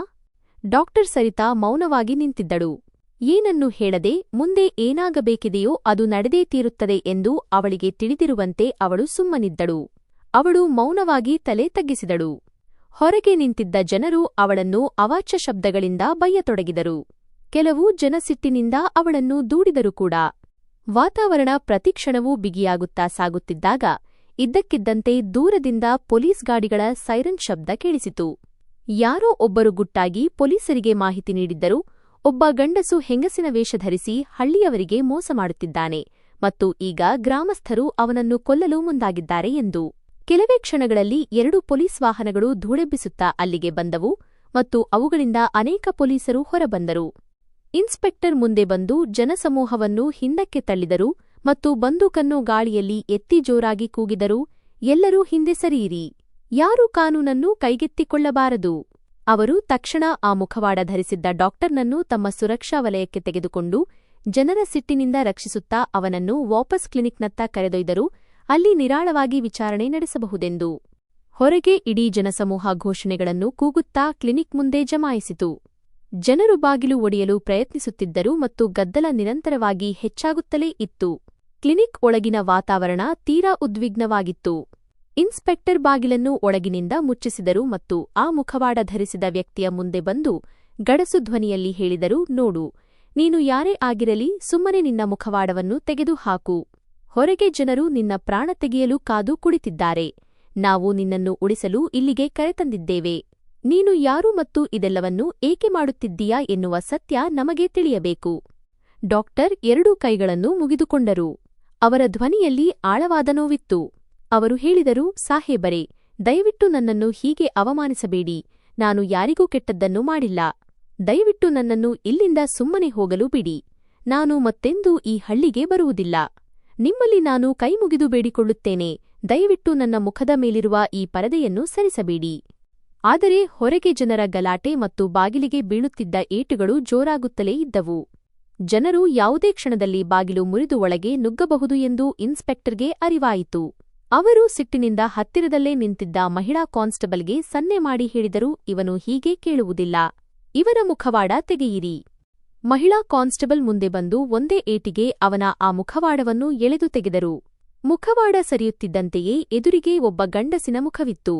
ಡಾಕ್ಟರ್ ಸರಿತಾ ಮೌನವಾಗಿ ನಿಂತಿದ್ದಳು. ಏನನ್ನೂ ಹೇಳದೆ ಮುಂದೆ ಏನಾಗಬೇಕಿದೆಯೋ ಅದು ನಡೆದೇ ತೀರುತ್ತದೆ ಎಂದು ಅವಳಿಗೆ ತಿಳಿದಿರುವಂತೆ ಅವಳು ಸುಮ್ಮನಿದ್ದಳು. ಅವಳು ಮೌನವಾಗಿ ತಲೆ ತಗ್ಗಿಸಿದಳು. ಹೊರಗೆ ನಿಂತಿದ್ದ ಜನರು ಅವಳನ್ನು ಅವಾಚ್ಯ ಶಬ್ದಗಳಿಂದ ಬಯ್ಯತೊಡಗಿದರು. ಕೆಲವು ಜನಸಿಟ್ಟಿನಿಂದ ಅವಳನ್ನು ದೂಡಿದರು ಕೂಡ. ವಾತಾವರಣ ಪ್ರತಿಕ್ಷಣವೂ ಬಿಗಿಯಾಗುತ್ತಾ ಸಾಗುತ್ತಿದ್ದಾಗ ಇದ್ದಕ್ಕಿದ್ದಂತೆ ದೂರದಿಂದ ಪೊಲೀಸ್ ಗಾಡಿಗಳ ಸೈರನ್ ಶಬ್ದ ಕೇಳಿಸಿತು. ಯಾರೋ ಒಬ್ಬರು ಗುಟ್ಟಾಗಿ ಪೊಲೀಸರಿಗೆ ಮಾಹಿತಿ ನೀಡಿದ್ದರು, ಒಬ್ಬ ಗಂಡಸು ಹೆಂಗಸಿನ ವೇಷ ಧರಿಸಿ ಹಳ್ಳಿಯವರಿಗೆ ಮೋಸ ಮಾಡುತ್ತಿದ್ದಾನೆ ಮತ್ತು ಈಗ ಗ್ರಾಮಸ್ಥರು ಅವನನ್ನು ಕೊಲ್ಲಲು ಮುಂದಾಗಿದ್ದಾರೆ ಎಂದು. ಕೆಲವೇ ಕ್ಷಣಗಳಲ್ಲಿ 2 ಪೊಲೀಸ್ ವಾಹನಗಳು ಧೂಳೆಬ್ಬಿಸುತ್ತಾ ಅಲ್ಲಿಗೆ ಬಂದವು ಮತ್ತು ಅವುಗಳಿಂದ ಅನೇಕ ಪೊಲೀಸರು ಹೊರಬಂದರು. ಇನ್ಸ್ಪೆಕ್ಟರ್ ಮುಂದೆ ಬಂದು ಜನಸಮೂಹವನ್ನು ಹಿಂದಕ್ಕೆ ತಳ್ಳಿದರು ಮತ್ತು ಬಂದೂಕನ್ನು ಗಾಳಿಯಲ್ಲಿ ಎತ್ತಿ ಜೋರಾಗಿ ಕೂಗಿದರು, ಎಲ್ಲರೂ ಹಿಂದೆ ಸರಿಯಿರಿ. ಯಾರೂ ಕಾನೂನನ್ನು ಕೈಗೆತ್ತಿಕೊಳ್ಳಬಾರದು. ಅವರು ತಕ್ಷಣ ಆ ಮುಖವಾಡ ಧರಿಸಿದ್ದ ಡಾಕ್ಟರ್ನನ್ನು ತಮ್ಮ ಸುರಕ್ಷಾ ವಲಯಕ್ಕೆ ತೆಗೆದುಕೊಂಡು ಜನರ ಸಿಟ್ಟಿನಿಂದ ರಕ್ಷಿಸುತ್ತಾ ಅವನನ್ನು ವಾಪಸ್ ಕ್ಲಿನಿಕ್ನತ್ತ ಕರೆದೊಯ್ದರು, ಅಲ್ಲಿ ನಿರಾಳವಾಗಿ ವಿಚಾರಣೆ ನಡೆಸಬಹುದೆಂದು. ಹೊರಗೆ ಇಡೀ ಜನಸಮೂಹ ಘೋಷಣೆಗಳನ್ನು ಕೂಗುತ್ತಾ ಕ್ಲಿನಿಕ್ ಮುಂದೆ ಜಮಾಯಿಸಿತು. ಜನರು ಬಾಗಿಲು ಒಡೆಯಲು ಪ್ರಯತ್ನಿಸುತ್ತಿದ್ದರು ಮತ್ತು ಗದ್ದಲ ನಿರಂತರವಾಗಿ ಹೆಚ್ಚಾಗುತ್ತಲೇ ಇತ್ತು. ಕ್ಲಿನಿಕ್ ಒಳಗಿನ ವಾತಾವರಣ ತೀರಾ ಉದ್ವಿಗ್ನವಾಗಿತ್ತು. ಇನ್ಸ್ಪೆಕ್ಟರ್ ಬಾಗಿಲನ್ನು ಒಳಗಿನಿಂದ ಮುಚ್ಚಿಸಿದರು ಮತ್ತು ಆ ಮುಖವಾಡ ಧರಿಸಿದ ವ್ಯಕ್ತಿಯ ಮುಂದೆ ಬಂದು ಗಡಸು ಧ್ವನಿಯಲ್ಲಿ ಹೇಳಿದರು, ನೋಡು, ನೀನು ಯಾರೇ ಆಗಿರಲಿ ಸುಮ್ಮನೆ ನಿನ್ನ ಮುಖವಾಡವನ್ನು ತೆಗೆದುಹಾಕು. ಹೊರಗೆ ಜನರು ನಿನ್ನ ಪ್ರಾಣ ತೆಗೆಯಲು ಕಾದು ಕುಳಿತಿದ್ದಾರೆ. ನಾವು ನಿನ್ನನ್ನು ಉಳಿಸಲು ಇಲ್ಲಿಗೆ ಕರೆತಂದಿದ್ದೇವೆ. ನೀನು ಯಾರು ಮತ್ತು ಇದೆಲ್ಲವನ್ನೂ ಏಕೆ ಮಾಡುತ್ತಿದ್ದೀಯಾ ಎನ್ನುವ ಸತ್ಯ ನಮಗೆ ತಿಳಿಯಬೇಕು. ಡಾಕ್ಟರ್ 2 ಕೈಗಳನ್ನು ಮುಗಿದುಕೊಂಡರು. ಅವರ ಧ್ವನಿಯಲ್ಲಿ ಆಳವಾದ ನೋವಿತ್ತು. ಅವರು ಹೇಳಿದರು, ಸಾಹೇಬರೇ, ದಯವಿಟ್ಟು ನನ್ನನ್ನು ಹೀಗೆ ಅವಮಾನಿಸಬೇಡಿ. ನಾನು ಯಾರಿಗೂ ಕೆಟ್ಟದ್ದನ್ನು ಮಾಡಿಲ್ಲ. ದಯವಿಟ್ಟು ನನ್ನನ್ನು ಇಲ್ಲಿಂದ ಸುಮ್ಮನೆ ಹೋಗಲು ಬಿಡಿ. ನಾನು ಮತ್ತೆಂದೂ ಈ ಹಳ್ಳಿಗೆ ಬರುವುದಿಲ್ಲ. ನಿಮ್ಮಲ್ಲಿ ನಾನು ಕೈಮುಗಿದು ಬೇಡಿಕೊಳ್ಳುತ್ತೇನೆ, ದಯವಿಟ್ಟು ನನ್ನ ಮುಖದ ಮೇಲಿರುವ ಈ ಪರದೆಯನ್ನು ಸರಿಸಬೇಡಿ. ಆದರೆ ಹೊರಗೆ ಜನರ ಗಲಾಟೆ ಮತ್ತು ಬಾಗಿಲಿಗೆ ಬೀಳುತ್ತಿದ್ದ ಏಟುಗಳು ಜೋರಾಗುತ್ತಲೇ ಇದ್ದವು. ಜನರು ಯಾವುದೇ ಕ್ಷಣದಲ್ಲಿ ಬಾಗಿಲು ಮುರಿದು ಒಳಗೆ ನುಗ್ಗಬಹುದು ಎಂದು ಇನ್ಸ್ಪೆಕ್ಟರ್ಗೆ ಅರಿವಾಯಿತು. ಅವರು ಸಿಟ್ಟಿನಿಂದ ಹತ್ತಿರದಲ್ಲೇ ನಿಂತಿದ್ದ ಮಹಿಳಾ ಕಾನ್ಸ್ಟೇಬಲ್ಗೆ ಸನ್ನೆ ಮಾಡಿ ಹೇಳಿದರು, ಇವನು ಹೀಗೆ ಕೇಳುವುದಿಲ್ಲ. ಇವನ ಮುಖವಾಡ ತೆಗೆಯಿರಿ. ಮಹಿಳಾ ಕಾನ್ಸ್ಟೇಬಲ್ ಮುಂದೆ ಬಂದು ಒಂದೇ ಏಟಿಗೆ ಅವನ ಆ ಮುಖವಾಡವನ್ನು ಎಳೆದು ತೆಗೆದರು. ಮುಖವಾಡ ಸರಿಯುತ್ತಿದ್ದಂತೆಯೇ ಎದುರಿಗೆ ಒಬ್ಬ ಗಂಡಸಿನ ಮುಖವಿತ್ತು.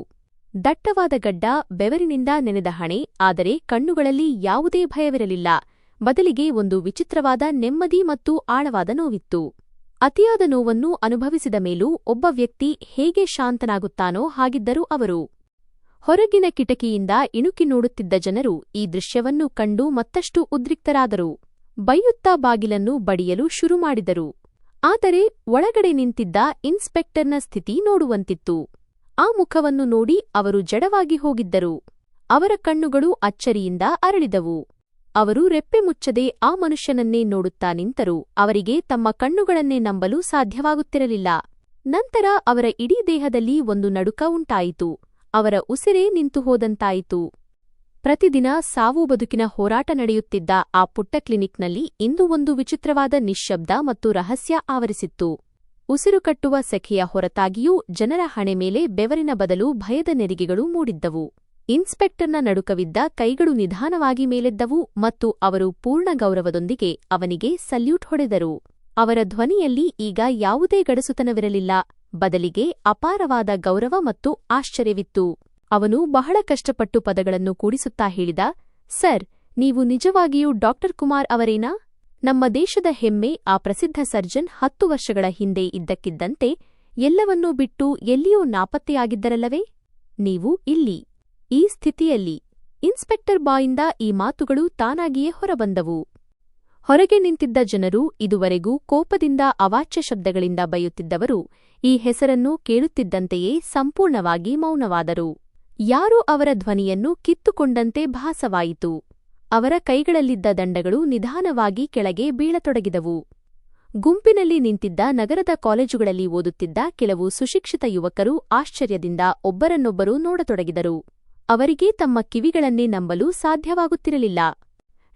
ದಟ್ಟವಾದ ಗಡ್ಡ, ಬೆವರಿನಿಂದ ನೆನೆದ ಹಣೆ, ಆದರೆ ಕಣ್ಣುಗಳಲ್ಲಿ ಯಾವುದೇ ಭಯವಿರಲಿಲ್ಲ. ಬದಲಿಗೆ ಒಂದು ವಿಚಿತ್ರವಾದ ನೆಮ್ಮದಿ ಮತ್ತು ಆಳವಾದ ನೋವಿತ್ತು. ಅತಿಯಾದ ನೋವನ್ನು ಅನುಭವಿಸಿದ ಮೇಲೂ ಒಬ್ಬ ವ್ಯಕ್ತಿ ಹೇಗೆ ಶಾಂತನಾಗುತ್ತಾನೋ ಹಾಗಿದ್ದರು ಅವರು. ಹೊರಗಿನ ಕಿಟಕಿಯಿಂದ ಇಣುಕಿ ನೋಡುತ್ತಿದ್ದ ಜನರು ಈ ದೃಶ್ಯವನ್ನು ಕಂಡು ಮತ್ತಷ್ಟು ಉದ್ರಿಕ್ತರಾದರು. ಬೈಯುತ್ತಾ ಬಾಗಿಲನ್ನು ಬಡಿಯಲು ಶುರು ಮಾಡಿದರು. ಆದರೆ ಒಳಗಡೆ ನಿಂತಿದ್ದ ಇನ್ಸ್ಪೆಕ್ಟರ್ನ ಸ್ಥಿತಿ ನೋಡುವಂತಿತ್ತು. ಆ ಮುಖವನ್ನು ನೋಡಿ ಅವರು ಜಡವಾಗಿ ಹೋಗಿದ್ದರು. ಅವರ ಕಣ್ಣುಗಳು ಅಚ್ಚರಿಯಿಂದ ಅರಳಿದವು. ಅವರು ರೆಪ್ಪೆ ಮುಚ್ಚದೆ ಆ ಮನುಷ್ಯನನ್ನೇ ನೋಡುತ್ತಾ ನಿಂತರು. ಅವರಿಗೆ ತಮ್ಮ ಕಣ್ಣುಗಳನ್ನೇ ನಂಬಲು ಸಾಧ್ಯವಾಗುತ್ತಿರಲಿಲ್ಲ. ನಂತರ ಅವರ ಇಡೀ ದೇಹದಲ್ಲಿ ಒಂದು ನಡುಕ ಉಂಟಾಯಿತು. ಅವರ ಉಸಿರೇ ನಿಂತು ಹೋದಂತಾಯಿತು. ಪ್ರತಿದಿನ ಸಾವು ಬದುಕಿನ ಹೋರಾಟ ನಡೆಯುತ್ತಿದ್ದ ಆ ಪುಟ್ಟ ಕ್ಲಿನಿಕ್ನಲ್ಲಿ ಇಂದು ಒಂದು ವಿಚಿತ್ರವಾದ ನಿಶ್ಶಬ್ದ ಮತ್ತು ರಹಸ್ಯ ಆವರಿಸಿತ್ತು. ಉಸಿರುಕಟ್ಟುವ ಸೆಖೆಯ ಹೊರತಾಗಿಯೂ ಜನರ ಹಣೆ ಮೇಲೆ ಬೆವರಿನ ಬದಲು ಭಯದ ನೆರಿಗೆಗಳು ಮೂಡಿದ್ದವು. ಇನ್ಸ್ಪೆಕ್ಟರ್ನ ನಡುಕವಿದ್ದ ಕೈಗಳು ನಿಧಾನವಾಗಿ ಮೇಲೆದ್ದವು ಮತ್ತು ಅವರು ಪೂರ್ಣ ಗೌರವದೊಂದಿಗೆ ಅವನಿಗೆ ಸಲ್ಯೂಟ್ ಹೊಡೆದರು. ಅವರ ಧ್ವನಿಯಲ್ಲಿ ಈಗ ಯಾವುದೇ ಗಡಸುತನವಿರಲಿಲ್ಲ, ಬದಲಿಗೆ ಅಪಾರವಾದ ಗೌರವ ಮತ್ತು ಆಶ್ಚರ್ಯವಿತ್ತು. ಅವನು ಬಹಳ ಕಷ್ಟಪಟ್ಟು ಪದಗಳನ್ನು ಕೂಡಿಸುತ್ತಾ ಹೇಳಿದ, ಸರ್, ನೀವು ನಿಜವಾಗಿಯೂ ಡಾಕ್ಟರ್ ಕುಮಾರ್ ಅವರೇನಾ? ನಮ್ಮ ದೇಶದ ಹೆಮ್ಮೆ, ಆ ಪ್ರಸಿದ್ಧ ಸರ್ಜನ್ 10 ವರ್ಷಗಳ ಹಿಂದೆ ಇದ್ದಕ್ಕಿದ್ದಂತೆ ಎಲ್ಲವನ್ನೂ ಬಿಟ್ಟು ಎಲ್ಲಿಯೂ ನಾಪತ್ತೆಯಾಗಿದ್ದರಲ್ಲವೇ? ನೀವು ಇಲ್ಲಿ, ಈ ಸ್ಥಿತಿಯಲ್ಲಿ. ಇನ್ಸ್ಪೆಕ್ಟರ್ ಬಾಯಿಂದ ಈ ಮಾತುಗಳು ತಾನಾಗಿಯೇ ಹೊರಬಂದವು. ಹೊರಗೆ ನಿಂತಿದ್ದ ಜನರು, ಇದುವರೆಗೂ ಕೋಪದಿಂದ ಅವಾಚ್ಯ ಶಬ್ದಗಳಿಂದ ಬೈಯುತ್ತಿದ್ದವರು, ಈ ಹೆಸರನ್ನು ಕೇಳುತ್ತಿದ್ದಂತೆಯೇ ಸಂಪೂರ್ಣವಾಗಿ ಮೌನವಾದರು. ಯಾರೋ ಅವರ ಧ್ವನಿಯನ್ನು ಕಿತ್ತುಕೊಂಡಂತೆ ಭಾಸವಾಯಿತು. ಅವರ ಕೈಗಳಲ್ಲಿದ್ದ ದಂಡಗಳು ನಿಧಾನವಾಗಿ ಕೆಳಗೆ ಬೀಳತೊಡಗಿದವು. ಗುಂಪಿನಲ್ಲಿ ನಿಂತಿದ್ದ ನಗರದ ಕಾಲೇಜುಗಳಲ್ಲಿ ಓದುತ್ತಿದ್ದ ಕೆಲವು ಸುಶಿಕ್ಷಿತ ಯುವಕರು ಆಶ್ಚರ್ಯದಿಂದ ಒಬ್ಬರನ್ನೊಬ್ಬರು ನೋಡತೊಡಗಿದರು. ಅವರಿಗೆ ತಮ್ಮ ಕಿವಿಗಳನ್ನೇ ನಂಬಲು ಸಾಧ್ಯವಾಗುತ್ತಿರಲಿಲ್ಲ.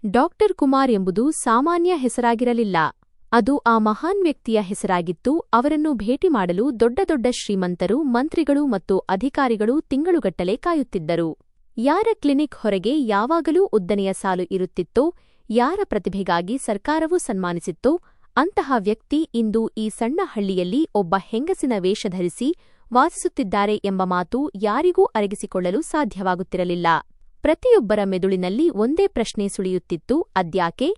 ಡಾಕ್ಟರ್ ಕುಮಾರ್ ಎಂಬುದು ಸಾಮಾನ್ಯ ಹೆಸರಾಗಿರಲಿಲ್ಲ. ಅದು ಆ ಮಹಾನ್ ವ್ಯಕ್ತಿಯ ಹೆಸರಾಗಿತ್ತು. ಅವರನ್ನು ಭೇಟಿ ಮಾಡಲು ದೊಡ್ಡ ದೊಡ್ಡ ಶ್ರೀಮಂತರು, ಮಂತ್ರಿಗಳು ಮತ್ತು ಅಧಿಕಾರಿಗಳು ತಿಂಗಳುಗಟ್ಟಲೆ ಕಾಯುತ್ತಿದ್ದರು. ಯಾರ ಕ್ಲಿನಿಕ್ ಹೊರಗೆ ಯಾವಾಗಲೂ ಉದ್ದನೆಯ ಸಾಲು ಇರುತ್ತಿತ್ತೋ, ಯಾರ ಪ್ರತಿಭೆಗಾಗಿ ಸರ್ಕಾರವು ಸನ್ಮಾನಿಸಿತ್ತೋ, ಅಂತಹ ವ್ಯಕ್ತಿ ಇಂದು ಈ ಸಣ್ಣ ಹಳ್ಳಿಯಲ್ಲಿ ಒಬ್ಬ ಹೆಂಗಸಿನ ವೇಷ ಧರಿಸಿ ವಾಸಿಸುತ್ತಿದ್ದಾರೆ ಎಂಬ ಮಾತು ಯಾರಿಗೂ ಅರಗಿಸಿಕೊಳ್ಳಲು ಸಾಧ್ಯವಾಗುತ್ತಿರಲಿಲ್ಲ. ಪ್ರತಿಯೊಬ್ಬರ ಮೆದುಳಿನಲ್ಲಿ ಒಂದೇ ಪ್ರಶ್ನೆ ಸುಳಿಯುತ್ತಿತ್ತು, ಅದ್ಯಾಕೆ?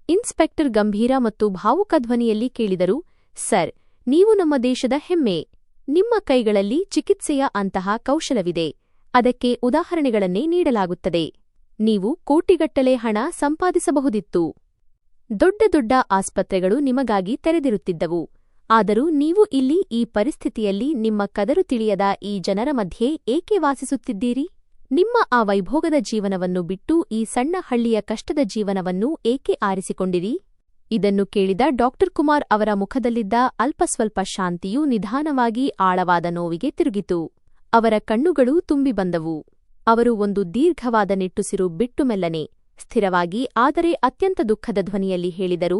ಇನ್ಸ್ಪೆಕ್ಟರ್ ಗಂಭೀರ ಮತ್ತು ಭಾವುಕ ಧ್ವನಿಯಲ್ಲಿ ಕೇಳಿದರು, ಸರ್, ನೀವು ನಮ್ಮ ದೇಶದ ಹೆಮ್ಮೆ. ನಿಮ್ಮ ಕೈಗಳಲ್ಲಿ ಚಿಕಿತ್ಸೆಯ ಅಂತಹ ಕೌಶಲವಿದೆ. ಅದಕ್ಕೆ ಉದಾಹರಣೆಗಳನ್ನೇ ನೀಡಲಾಗುತ್ತದೆ. ನೀವು ಕೋಟಿಗಟ್ಟಲೆ ಹಣ ಸಂಪಾದಿಸಬಹುದಿತ್ತು. ದೊಡ್ಡ ದೊಡ್ಡ ಆಸ್ಪತ್ರೆಗಳು ನಿಮಗಾಗಿ ತೆರೆದಿರುತ್ತಿದ್ದವು. ಆದರೂ ನೀವು ಇಲ್ಲಿ ಈ ಪರಿಸ್ಥಿತಿಯಲ್ಲಿ ನಿಮ್ಮ ಕದರು ತಿಳಿಯದ ಈ ಜನರ ಮಧ್ಯೆ ಏಕೆ ವಾಸಿಸುತ್ತಿದ್ದೀರಿ? ನಿಮ್ಮ ಆ ವೈಭೋಗದ ಜೀವನವನ್ನು ಬಿಟ್ಟು ಈ ಸಣ್ಣ ಹಳ್ಳಿಯ ಕಷ್ಟದ ಜೀವನವನ್ನು ಏಕೆ ಆರಿಸಿಕೊಂಡಿರಿ? ಇದನ್ನು ಕೇಳಿದ ಡಾಕ್ಟರ್ ಕುಮಾರ್ ಅವರ ಮುಖದಲ್ಲಿದ್ದ ಅಲ್ಪಸ್ವಲ್ಪ ಶಾಂತಿಯು ನಿಧಾನವಾಗಿ ಆಳವಾದ ನೋವಿಗೆ ತಿರುಗಿತು. ಅವರ ಕಣ್ಣುಗಳು ತುಂಬಿ ಬಂದವು. ಅವರು ಒಂದು ದೀರ್ಘವಾದ ನಿಟ್ಟುಸಿರು ಬಿಟ್ಟು ಮೆಲ್ಲನೆ, ಸ್ಥಿರವಾಗಿ ಆದರೆ ಅತ್ಯಂತ ದುಃಖದ ಧ್ವನಿಯಲ್ಲಿ ಹೇಳಿದರು,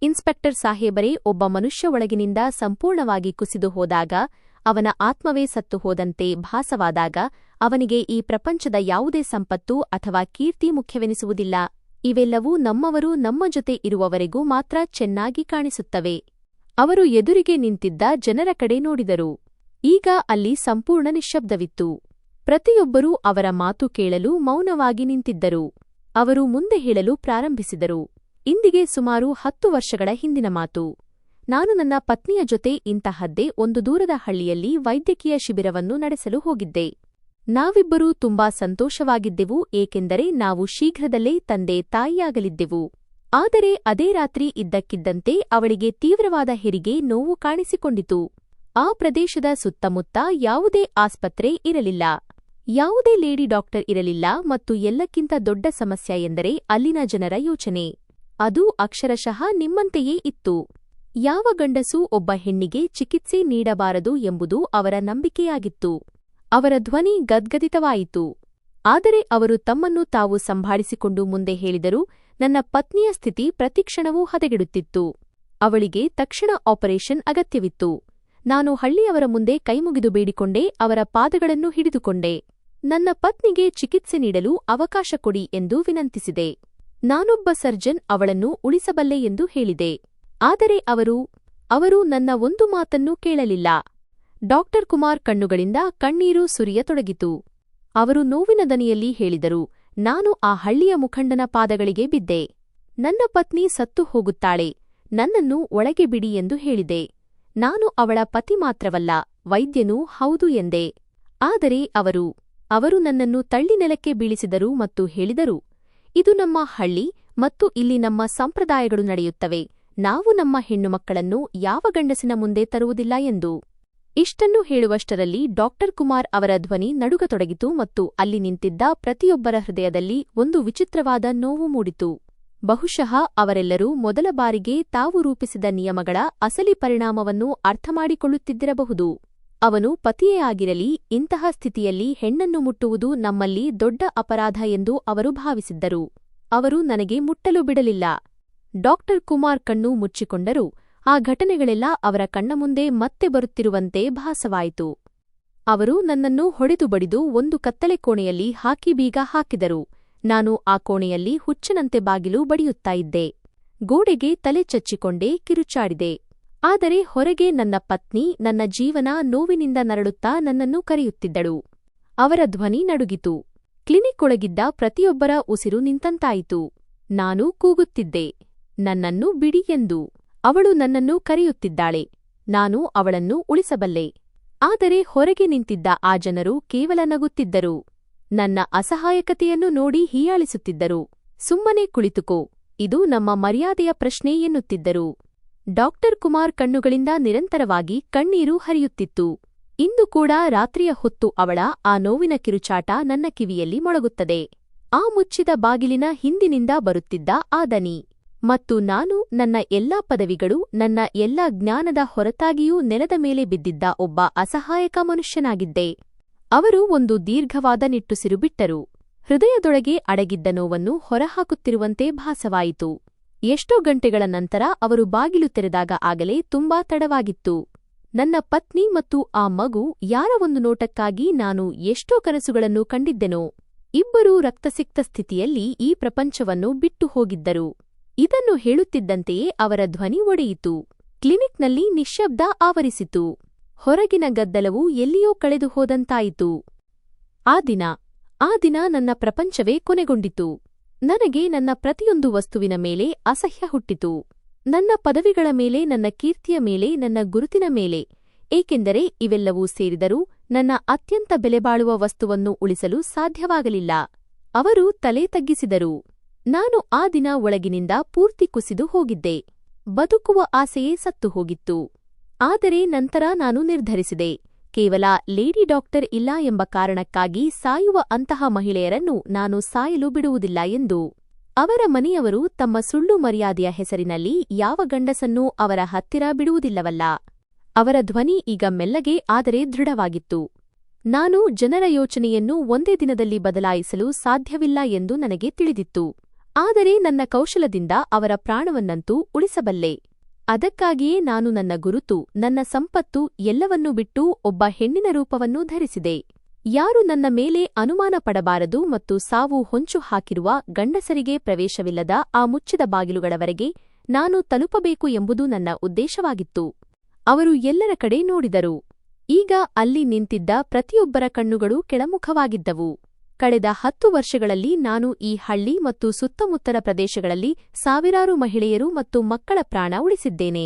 ಇನ್ಸ್ಪೆಕ್ಟರ್ ಸಾಹೇಬರೇ, ಒಬ್ಬ ಮನುಷ್ಯ ಒಳಗಿನಿಂದ ಸಂಪೂರ್ಣವಾಗಿ ಕುಸಿದು ಹೋದಾಗ, ಅವನ ಆತ್ಮವೇ ಸತ್ತು ಹೋದಂತೆ ಭಾಸವಾದಾಗ, ಅವನಿಗೆ ಈ ಪ್ರಪಂಚದ ಯಾವುದೇ ಸಂಪತ್ತು ಅಥವಾ ಕೀರ್ತಿ ಮುಖ್ಯವೆನಿಸುವುದಿಲ್ಲ. ಇವೆಲ್ಲವೂ ನಮ್ಮವರು ನಮ್ಮ ಜೊತೆ ಇರುವವರೆಗೂ ಮಾತ್ರ ಚೆನ್ನಾಗಿ ಕಾಣಿಸುತ್ತವೆ. ಅವರು ಎದುರಿಗೆ ನಿಂತಿದ್ದ ಜನರ ಕಡೆ ನೋಡಿದರು. ಈಗ ಅಲ್ಲಿ ಸಂಪೂರ್ಣ ನಿಶ್ಶಬ್ದವಿತ್ತು. ಪ್ರತಿಯೊಬ್ಬರೂ ಅವರ ಮಾತು ಕೇಳಲು ಮೌನವಾಗಿ ನಿಂತಿದ್ದರು. ಅವರು ಮುಂದೆ ಹೇಳಲು ಪ್ರಾರಂಭಿಸಿದರು. ಇಂದಿಗೆ ಸುಮಾರು 10 ವರ್ಷಗಳ ಹಿಂದಿನ ಮಾತು. ನಾನು ನನ್ನ ಪತ್ನಿಯ ಜೊತೆ ಇಂತಹದ್ದೇ ಒಂದು ದೂರದ ಹಳ್ಳಿಯಲ್ಲಿ ವೈದ್ಯಕೀಯ ಶಿಬಿರವನ್ನು ನಡೆಸಲು ಹೋಗಿದ್ದೆ. ನಾವಿಬ್ಬರೂ ತುಂಬಾ ಸಂತೋಷವಾಗಿದ್ದೆವು, ಏಕೆಂದರೆ ನಾವು ಶೀಘ್ರದಲ್ಲೇ ತಂದೆ ತಾಯಿಯಾಗಲಿದ್ದೆವು. ಆದರೆ ಅದೇ ರಾತ್ರಿ ಇದ್ದಕ್ಕಿದ್ದಂತೆ ಅವಳಿಗೆ ತೀವ್ರವಾದ ಹೆರಿಗೆ ನೋವು ಕಾಣಿಸಿಕೊಂಡಿತು. ಆ ಪ್ರದೇಶದ ಸುತ್ತಮುತ್ತ ಯಾವುದೇ ಆಸ್ಪತ್ರೆ ಇರಲಿಲ್ಲ, ಯಾವುದೇ ಲೇಡಿ ಡಾಕ್ಟರ್ ಇರಲಿಲ್ಲ ಮತ್ತು ಎಲ್ಲಕ್ಕಿಂತ ದೊಡ್ಡ ಸಮಸ್ಯೆ ಎಂದರೆ ಅಲ್ಲಿನ ಜನರ ಯೋಚನೆ. ಅದು ಅಕ್ಷರಶಃ ನಿಮ್ಮಂತೆಯೇ ಇತ್ತು. ಯಾವ ಗಂಡಸೂ ಒಬ್ಬ ಹೆಣ್ಣಿಗೆ ಚಿಕಿತ್ಸೆ ನೀಡಬಾರದು ಎಂಬುದು ಅವರ ನಂಬಿಕೆಯಾಗಿತ್ತು. ಅವರ ಧ್ವನಿ ಗದ್ಗದಿತವಾಯಿತು. ಆದರೆ ಅವರು ತಮ್ಮನ್ನು ತಾವು ಸಂಭಾಳಿಸಿಕೊಂಡು ಮುಂದೆ ಹೇಳಿದರು, ನನ್ನ ಪತ್ನಿಯ ಸ್ಥಿತಿ ಪ್ರತಿಕ್ಷಣವೂ ಹದಗೆಡುತ್ತಿತ್ತು. ಅವಳಿಗೆ ತಕ್ಷಣ ಆಪರೇಷನ್ ಅಗತ್ಯವಿತ್ತು. ನಾನು ಹಳ್ಳಿಯವರ ಮುಂದೆ ಕೈಮುಗಿದು ಬೇಡಿಕೊಂಡೆ, ಅವರ ಪಾದಗಳನ್ನು ಹಿಡಿದುಕೊಂಡೆ. ನನ್ನ ಪತ್ನಿಗೆ ಚಿಕಿತ್ಸೆ ನೀಡಲು ಅವಕಾಶ ಕೊಡಿ ಎಂದು ವಿನಂತಿಸಿದೆ. ನಾನೊಬ್ಬ ಸರ್ಜನ್, ಅವಳನ್ನು ಉಳಿಸಬಲ್ಲೆ ಎಂದು ಹೇಳಿದೆ. ಆದರೆ ಅವರು ನನ್ನ ಒಂದು ಮಾತನ್ನೂ ಕೇಳಲಿಲ್ಲ. ಡಾಕ್ಟರ್ ಕುಮಾರ್ ಕಣ್ಣುಗಳಿಂದ ಕಣ್ಣೀರು ಸುರಿಯತೊಡಗಿತು. ಅವರು ನೋವಿನ ದನಿಯಲ್ಲಿ ಹೇಳಿದರು, ನಾನು ಆ ಹಳ್ಳಿಯ ಮುಖಂಡನ ಪಾದಗಳಿಗೆ ಬಿದ್ದೆ. ನನ್ನ ಪತ್ನಿ ಸತ್ತು ಹೋಗುತ್ತಾಳೆ, ನನ್ನನ್ನು ಒಳಗೆ ಬಿಡಿ ಎಂದು ಹೇಳಿದೆ. ನಾನು ಅವಳ ಪತಿ ಮಾತ್ರವಲ್ಲ, ವೈದ್ಯನೂ ಹೌದು ಎಂದೆ. ಆದರೆ ಅವರು ನನ್ನನ್ನು ತಳ್ಳಿ ನೆಲಕ್ಕೆ ಬೀಳಿಸಿದರು ಮತ್ತು ಹೇಳಿದರು, ಇದು ನಮ್ಮ ಹಳ್ಳಿ ಮತ್ತು ಇಲ್ಲಿ ನಮ್ಮ ಸಂಪ್ರದಾಯಗಳು ನಡೆಯುತ್ತವೆ. ನಾವು ನಮ್ಮ ಹೆಣ್ಣುಮಕ್ಕಳನ್ನು ಯಾವ ಗಂಡಸಿನ ಮುಂದೆ ತರುವುದಿಲ್ಲ ಎಂದು. ಇಷ್ಟನ್ನು ಹೇಳುವಷ್ಟರಲ್ಲಿ ಡಾಕ್ಟರ್ ಕುಮಾರ್ ಅವರ ಧ್ವನಿ ನಡುಗತೊಡಗಿತು ಮತ್ತು ಅಲ್ಲಿ ನಿಂತಿದ್ದ ಪ್ರತಿಯೊಬ್ಬರ ಹೃದಯದಲ್ಲಿ ಒಂದು ವಿಚಿತ್ರವಾದ ನೋವು ಮೂಡಿತು. ಬಹುಶಃ ಅವರೆಲ್ಲರೂ ಮೊದಲ ಬಾರಿಗೆ ತಾವು ರೂಪಿಸಿದ ನಿಯಮಗಳ ಅಸಲಿ ಪರಿಣಾಮವನ್ನು ಅರ್ಥಮಾಡಿಕೊಳ್ಳುತ್ತಿದ್ದಿರಬಹುದು. ಅವನು ಪತಿಯೇ ಆಗಿರಲಿ, ಇಂತಹ ಸ್ಥಿತಿಯಲ್ಲಿ ಹೆಣ್ಣನ್ನು ಮುಟ್ಟುವುದು ನಮ್ಮಲ್ಲಿ ದೊಡ್ಡ ಅಪರಾಧ ಎಂದು ಅವರು ಭಾವಿಸಿದ್ದರು. ಅವರು ನನಗೆ ಮುಟ್ಟಲು ಬಿಡಲಿಲ್ಲ. ಡಾಕ್ಟರ್ ಕುಮಾರ್ ಕಣ್ಣು ಮುಚ್ಚಿಕೊಂಡರು. ಆ ಘಟನೆಗಳೆಲ್ಲ ಅವರ ಕಣ್ಣ ಮುಂದೆ ಮತ್ತೆ ಬರುತ್ತಿರುವಂತೆ ಭಾಸವಾಯಿತು. ಅವರು ನನ್ನನ್ನು ಹೊಡೆದು ಬಡಿದು ಒಂದು ಕತ್ತಲೆ ಕೋಣೆಯಲ್ಲಿ ಹಾಕಿ ಬೀಗ ಹಾಕಿದರು. ನಾನು ಆ ಕೋಣೆಯಲ್ಲಿ ಹುಚ್ಚನಂತೆ ಬಾಗಿಲು ಬಡಿಯುತ್ತಾ ಇದ್ದೆ. ಗೋಡೆಗೆ ತಲೆ ಚಚ್ಚಿಕೊಂಡೇ ಕಿರುಚಾಡಿದೆ. ಆದರೆ ಹೊರಗೆ ನನ್ನ ಪತ್ನಿ ನನ್ನ ಜೀವನ ನೋವಿನಿಂದ ನರಳುತ್ತಾ ನನ್ನನ್ನು ಕರೆಯುತ್ತಿದ್ದಳು. ಅವರ ಧ್ವನಿ ನಡುಗಿತು. ಕ್ಲಿನಿಕ್ ಒಳಗಿದ್ದ ಪ್ರತಿಯೊಬ್ಬರ ಉಸಿರು ನಿಂತಂತಾಯಿತು. ನಾನು ಕೂಗುತ್ತಿದ್ದೆ, ನನ್ನನ್ನು ಬಿಡಿ ಎಂದು. ಅವಳು ನನ್ನನ್ನು ಕರೆಯುತ್ತಿದ್ದಾಳೆ, ನಾನು ಅವಳನ್ನು ಉಳಿಸಬಲ್ಲೆ. ಆದರೆ ಹೊರಗೆ ನಿಂತಿದ್ದ ಆ ಜನರು ಕೇವಲ ನಗುತ್ತಿದ್ದರು. ನನ್ನ ಅಸಹಾಯಕತೆಯನ್ನು ನೋಡಿ ಹೀಯಾಳಿಸುತ್ತಿದ್ದರು. ಸುಮ್ಮನೆ ಕುಳಿತುಕೋ, ಇದು ನಮ್ಮ ಮರ್ಯಾದೆಯ ಪ್ರಶ್ನೆ ಎನ್ನುತ್ತಿದ್ದರು. ಡಾಕ್ಟರ್ ಕುಮಾರ್ ಕಣ್ಣುಗಳಿಂದ ನಿರಂತರವಾಗಿ ಕಣ್ಣೀರು ಹರಿಯುತ್ತಿತ್ತು. ಇಂದು ಕೂಡ ರಾತ್ರಿಯ ಹೊತ್ತು ಅವಳ ಆ ನೋವಿನ ಕಿರುಚಾಟ ನನ್ನ ಕಿವಿಯಲ್ಲಿ ಮೊಳಗುತ್ತದೆ. ಆ ಮುಚ್ಚಿದ ಬಾಗಿಲಿನ ಹಿಂದಿನಿಂದ ಬರುತ್ತಿದ್ದ ಆ ದನಿ. ಮತ್ತು ನಾನು ನನ್ನ ಎಲ್ಲಾ ಪದವಿಗಳು, ನನ್ನ ಎಲ್ಲಾ ಜ್ಞಾನದ ಹೊರತಾಗಿಯೂ ನೆಲದ ಮೇಲೆ ಬಿದ್ದಿದ್ದ ಒಬ್ಬ ಅಸಹಾಯಕ ಮನುಷ್ಯನಾಗಿದ್ದೆ. ಅವರು ಒಂದು ದೀರ್ಘವಾದ ನಿಟ್ಟುಸಿರು ಬಿಟ್ಟರು. ಹೃದಯದೊಳಗೆ ಅಡಗಿದ್ದ ನೋವನ್ನು ಹೊರಹಾಕುತ್ತಿರುವಂತೆ ಭಾಸವಾಯಿತು. ಎಷ್ಟೋ ಗಂಟೆಗಳ ನಂತರ ಅವರು ಬಾಗಿಲು ತೆರೆದಾಗ ಆಗಲೇ ತುಂಬಾ ತಡವಾಗಿತ್ತು. ನನ್ನ ಪತ್ನಿ ಮತ್ತು ಆ ಮಗು ಯಾರ ಒಂದು ನೋಟಕ್ಕಾಗಿ ನಾನು ಎಷ್ಟೋ ಕನಸುಗಳನ್ನು ಕಂಡಿದ್ದೆನೋ. ಇಬ್ಬರೂ ರಕ್ತಸಿಕ್ತ ಸ್ಥಿತಿಯಲ್ಲಿ ಈ ಪ್ರಪಂಚವನ್ನು ಬಿಟ್ಟು ಹೋಗಿದ್ದರು. ಇದನ್ನು ಹೇಳುತ್ತಿದ್ದಂತೆಯೇ ಅವರ ಧ್ವನಿ ಒಡೆಯಿತು. ಕ್ಲಿನಿಕ್ನಲ್ಲಿ ನಿಶ್ಶಬ್ದ ಆವರಿಸಿತು. ಹೊರಗಿನ ಗದ್ದಲವು ಎಲ್ಲಿಯೋ ಕಳೆದು ಹೋದಂತಾಯಿತು. ಆ ದಿನ ನನ್ನ ಪ್ರಪಂಚವೇ ಕೊನೆಗೊಂಡಿತು. ನನಗೆ ನನ್ನ ಪ್ರತಿಯೊಂದು ವಸ್ತುವಿನ ಮೇಲೆ ಅಸಹ್ಯ ಹುಟ್ಟಿತು. ನನ್ನ ಪದವಿಗಳ ಮೇಲೆ, ನನ್ನ ಕೀರ್ತಿಯ ಮೇಲೆ, ನನ್ನ ಗುರುತಿನ ಮೇಲೆ. ಏಕೆಂದರೆ ಇವೆಲ್ಲವೂ ಸೇರಿದರೂ ನನ್ನ ಅತ್ಯಂತ ಬೆಲೆಬಾಳುವ ವಸ್ತುವನ್ನು ಉಳಿಸಲು ಸಾಧ್ಯವಾಗಲಿಲ್ಲ. ಅವರು ತಲೆ ತಗ್ಗಿಸಿದರು. ನಾನು ಆ ದಿನ ಒಳಗಿನಿಂದ ಪೂರ್ತಿ ಕುಸಿದು ಹೋಗಿದ್ದೆ. ಬದುಕುವ ಆಸೆಯೇ ಸತ್ತು ಹೋಗಿತ್ತು. ಆದರೆ ನಂತರ ನಾನು ನಿರ್ಧರಿಸಿದೆ, ಕೇವಲ ಲೇಡಿ ಡಾಕ್ಟರ್ ಇಲ್ಲ ಎಂಬ ಕಾರಣಕ್ಕಾಗಿ ಸಾಯುವ ಅಂತಹ ಮಹಿಳೆಯರನ್ನು ನಾನು ಸಾಯಲು ಬಿಡುವುದಿಲ್ಲ ಎಂದು. ಅವರ ಮನೆಯವರು ತಮ್ಮ ಸುಳ್ಳು ಮರ್ಯಾದೆಯ ಹೆಸರಿನಲ್ಲಿ ಯಾವ ಗಂಡಸನ್ನೂ ಅವರ ಹತ್ತಿರ ಬಿಡುವುದಿಲ್ಲವಲ್ಲ. ಅವರ ಧ್ವನಿ ಈಗ ಮೆಲ್ಲಗೆ ಆದರೆ ದೃಢವಾಗಿತ್ತು. ನಾನು ಜನರ ಯೋಚನೆಯನ್ನು ಒಂದೇ ದಿನದಲ್ಲಿ ಬದಲಾಯಿಸಲು ಸಾಧ್ಯವಿಲ್ಲ ಎಂದು ನನಗೆ ತಿಳಿದಿತ್ತು. ಆದರೆ ನನ್ನ ಕೌಶಲದಿಂದ ಅವರ ಪ್ರಾಣವನ್ನಂತೂ ಉಳಿಸಬಲ್ಲೆ. ಅದಕ್ಕಾಗಿಯೇ ನಾನು ನನ್ನ ಗುರುತು, ನನ್ನ ಸಂಪತ್ತು ಎಲ್ಲವನ್ನೂ ಬಿಟ್ಟು ಒಬ್ಬ ಹೆಣ್ಣಿನ ರೂಪವನ್ನು ಧರಿಸಿದೆ. ಯಾರು ನನ್ನ ಮೇಲೆ ಅನುಮಾನ ಪಡಬಾರದು ಮತ್ತು ಸಾವು ಹೊಂಚು ಹಾಕಿರುವ ಗಂಡಸರಿಗೆ ಪ್ರವೇಶವಿಲ್ಲದ ಆ ಮುಚ್ಚಿದ ಬಾಗಿಲುಗಳವರೆಗೆ ನಾನು ತಲುಪಬೇಕು ಎಂಬುದು ನನ್ನ ಉದ್ದೇಶವಾಗಿತ್ತು. ಅವರು ಎಲ್ಲರ ಕಡೆ ನೋಡಿದರು. ಈಗ ಅಲ್ಲಿ ನಿಂತಿದ್ದ ಪ್ರತಿಯೊಬ್ಬರ ಕಣ್ಣುಗಳು ಕೆಳಮುಖವಾಗಿದ್ದವು. ಕಳೆದ 10 ವರ್ಷಗಳಲ್ಲಿ ನಾನು ಈ ಹಳ್ಳಿ ಮತ್ತು ಸುತ್ತಮುತ್ತಲ ಪ್ರದೇಶಗಳಲ್ಲಿ ಸಾವಿರಾರು ಮಹಿಳೆಯರು ಮತ್ತು ಮಕ್ಕಳ ಪ್ರಾಣ ಉಳಿಸಿದ್ದೇನೆ.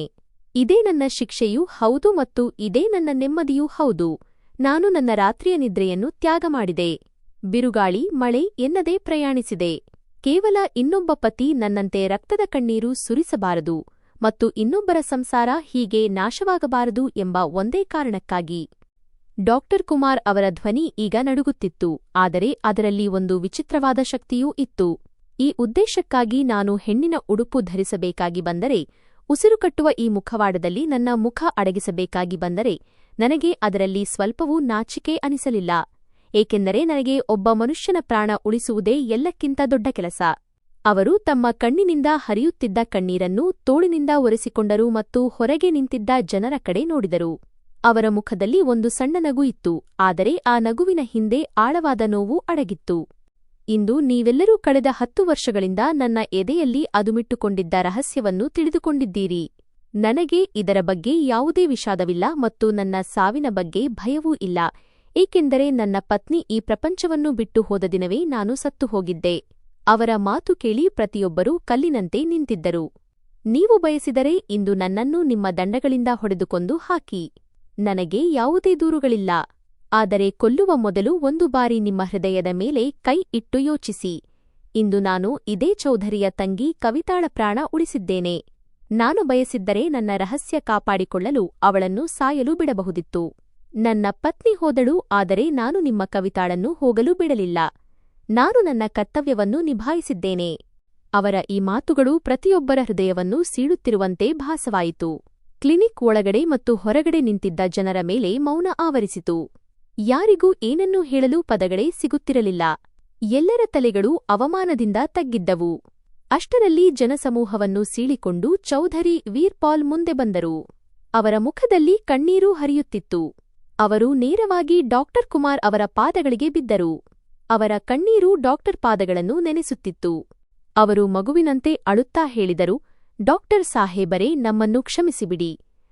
ಇದೇ ನನ್ನ ಶಿಕ್ಷೆಯೂ ಹೌದು ಮತ್ತು ಇದೇ ನನ್ನ ನೆಮ್ಮದಿಯೂ ಹೌದು. ನಾನು ನನ್ನ ರಾತ್ರಿಯ ನಿದ್ರೆಯನ್ನು ತ್ಯಾಗ ಮಾಡಿದೆ. ಬಿರುಗಾಳಿ, ಮಳೆ ಎನ್ನದೇ ಪ್ರಯಾಣಿಸಿದೆ. ಕೇವಲ ಇನ್ನೊಬ್ಬ ಪತಿ ನನ್ನಂತೆ ರಕ್ತದ ಕಣ್ಣೀರು ಸುರಿಸಬಾರದು ಮತ್ತು ಇನ್ನೊಬ್ಬರ ಸಂಸಾರ ಹೀಗೆ ನಾಶವಾಗಬಾರದು ಎಂಬ ಒಂದೇ ಕಾರಣಕ್ಕಾಗಿ. ಡಾಕ್ಟರ್ ಕುಮಾರ್ ಅವರ ಧ್ವನಿ ಈಗ ನಡುಗುತ್ತಿತ್ತು, ಆದರೆ ಅದರಲ್ಲಿ ಒಂದು ವಿಚಿತ್ರವಾದ ಶಕ್ತಿಯೂ ಇತ್ತು. ಈ ಉದ್ದೇಶಕ್ಕಾಗಿ ನಾನು ಹೆಣ್ಣಿನ ಉಡುಪು ಧರಿಸಬೇಕಾಗಿ ಬಂದರೆ, ಉಸಿರುಕಟ್ಟುವ ಈ ಮುಖವಾಡದಲ್ಲಿ ನನ್ನ ಮುಖ ಅಡಗಿಸಬೇಕಾಗಿ ಬಂದರೆ, ನನಗೆ ಅದರಲ್ಲಿ ಸ್ವಲ್ಪವೂ ನಾಚಿಕೆ ಅನಿಸಲಿಲ್ಲ. ಏಕೆಂದರೆ ನನಗೆ ಒಬ್ಬ ಮನುಷ್ಯನ ಪ್ರಾಣ ಉಳಿಸುವುದೇ ಎಲ್ಲಕ್ಕಿಂತ ದೊಡ್ಡ ಕೆಲಸ. ಅವರು ತಮ್ಮ ಕಣ್ಣಿನಿಂದ ಹರಿಯುತ್ತಿದ್ದ ಕಣ್ಣೀರನ್ನು ತೋಳಿನಿಂದ ಒರೆಸಿಕೊಂಡರು ಮತ್ತು ಹೊರಗೆ ನಿಂತಿದ್ದ ಜನರ ಕಡೆ ನೋಡಿದರು. ಅವರ ಮುಖದಲ್ಲಿ ಒಂದು ಸಣ್ಣ ನಗು ಇತ್ತು, ಆದರೆ ಆ ನಗುವಿನ ಹಿಂದೆ ಆಳವಾದ ನೋವು ಅಡಗಿತ್ತು. ಇಂದು ನೀವೆಲ್ಲರೂ ಕಳೆದ 10 ವರ್ಷಗಳಿಂದ ನನ್ನ ಎದೆಯಲ್ಲಿ ಅದುಮಿಟ್ಟುಕೊಂಡಿದ್ದ ರಹಸ್ಯವನ್ನು ತಿಳಿದುಕೊಂಡಿದ್ದೀರಿ. ನನಗೆ ಇದರ ಬಗ್ಗೆ ಯಾವುದೇ ವಿಷಾದವಿಲ್ಲ ಮತ್ತು ನನ್ನ ಸಾವಿನ ಬಗ್ಗೆ ಭಯವೂ ಇಲ್ಲ, ಏಕೆಂದರೆ ನನ್ನ ಪತ್ನಿ ಈ ಪ್ರಪಂಚವನ್ನು ಬಿಟ್ಟು ಹೋದ ದಿನವೇ ನಾನು ಸತ್ತು ಹೋಗಿದ್ದೆ. ಅವರ ಮಾತು ಕೇಳಿ ಪ್ರತಿಯೊಬ್ಬರೂ ಕಲ್ಲಿನಂತೆ ನಿಂತಿದ್ದರು. ನೀವು ಬಯಸಿದರೆ ಇಂದು ನನ್ನನ್ನು ನಿಮ್ಮ ದಂಡಗಳಿಂದ ಹೊಡೆದು ಕೊಂದು ಹಾಕಿ. ನನಗೆ ಯಾವುದೇ ದೂರುಗಳಿಲ್ಲ. ಆದರೆ ಕೊಲ್ಲುವ ಮೊದಲು ಒಂದು ಬಾರಿ ನಿಮ್ಮ ಹೃದಯದ ಮೇಲೆ ಕೈ ಇಟ್ಟು ಯೋಚಿಸಿ. ಇಂದು ನಾನು ಇದೇ ಚೌಧರಿಯ ತಂಗಿ ಕವಿತಾಳ ಪ್ರಾಣ ಉಳಿಸಿದ್ದೇನೆ. ನಾನು ಬಯಸಿದ್ದರೆ ನನ್ನ ರಹಸ್ಯ ಕಾಪಾಡಿಕೊಳ್ಳಲು ಅವಳನ್ನು ಸಾಯಲು ಬಿಡಬಹುದಿತ್ತು. ನನ್ನ ಪತ್ನಿ ಹೋದಳು, ಆದರೆ ನಾನು ನಿಮ್ಮ ಕವಿತಾಳನ್ನು ಹೋಗಲು ಬಿಡಲಿಲ್ಲ. ನಾನು ನನ್ನ ಕರ್ತವ್ಯವನ್ನು ನಿಭಾಯಿಸಿದ್ದೇನೆ. ಅವರ ಈ ಮಾತುಗಳು ಪ್ರತಿಯೊಬ್ಬರ ಹೃದಯವನ್ನು ಸೀಳುತ್ತಿರುವಂತೆ ಭಾಸವಾಯಿತು. ಕ್ಲಿನಿಕ್ ಒಳಗಡೆ ಮತ್ತು ಹೊರಗಡೆ ನಿಂತಿದ್ದ ಜನರ ಮೇಲೆ ಮೌನ ಆವರಿಸಿತು. ಯಾರಿಗೂ ಏನನ್ನೂ ಹೇಳಲು ಪದಗಳೇ ಸಿಗುತ್ತಿರಲಿಲ್ಲ. ಎಲ್ಲರ ತಲೆಗಳು ಅವಮಾನದಿಂದ ತಗ್ಗಿದ್ದವು. ಅಷ್ಟರಲ್ಲಿ ಜನಸಮೂಹವನ್ನು ಸೀಳಿಕೊಂಡು ಚೌಧರಿ ವೀರ್ಪಾಲ್ ಮುಂದೆ ಬಂದರು. ಅವರ ಮುಖದಲ್ಲಿ ಕಣ್ಣೀರು ಹರಿಯುತ್ತಿತ್ತು. ಅವರು ನೇರವಾಗಿ ಡಾಕ್ಟರ್ ಕುಮಾರ್ ಅವರ ಪಾದಗಳಿಗೆ ಬಿದ್ದರು. ಅವರ ಕಣ್ಣೀರು ಡಾಕ್ಟರ್ ಪಾದಗಳನ್ನು ನೆನೆಸುತ್ತಿತ್ತು. ಅವರು ಮಗುವಿನಂತೆ ಅಳುತ್ತಾ ಹೇಳಿದರು, ಡಾಕ್ಟರ್ ಸಾಹೇಬರೇ, ನಮ್ಮನ್ನು ಕ್ಷಮಿಸಿಬಿಡಿ.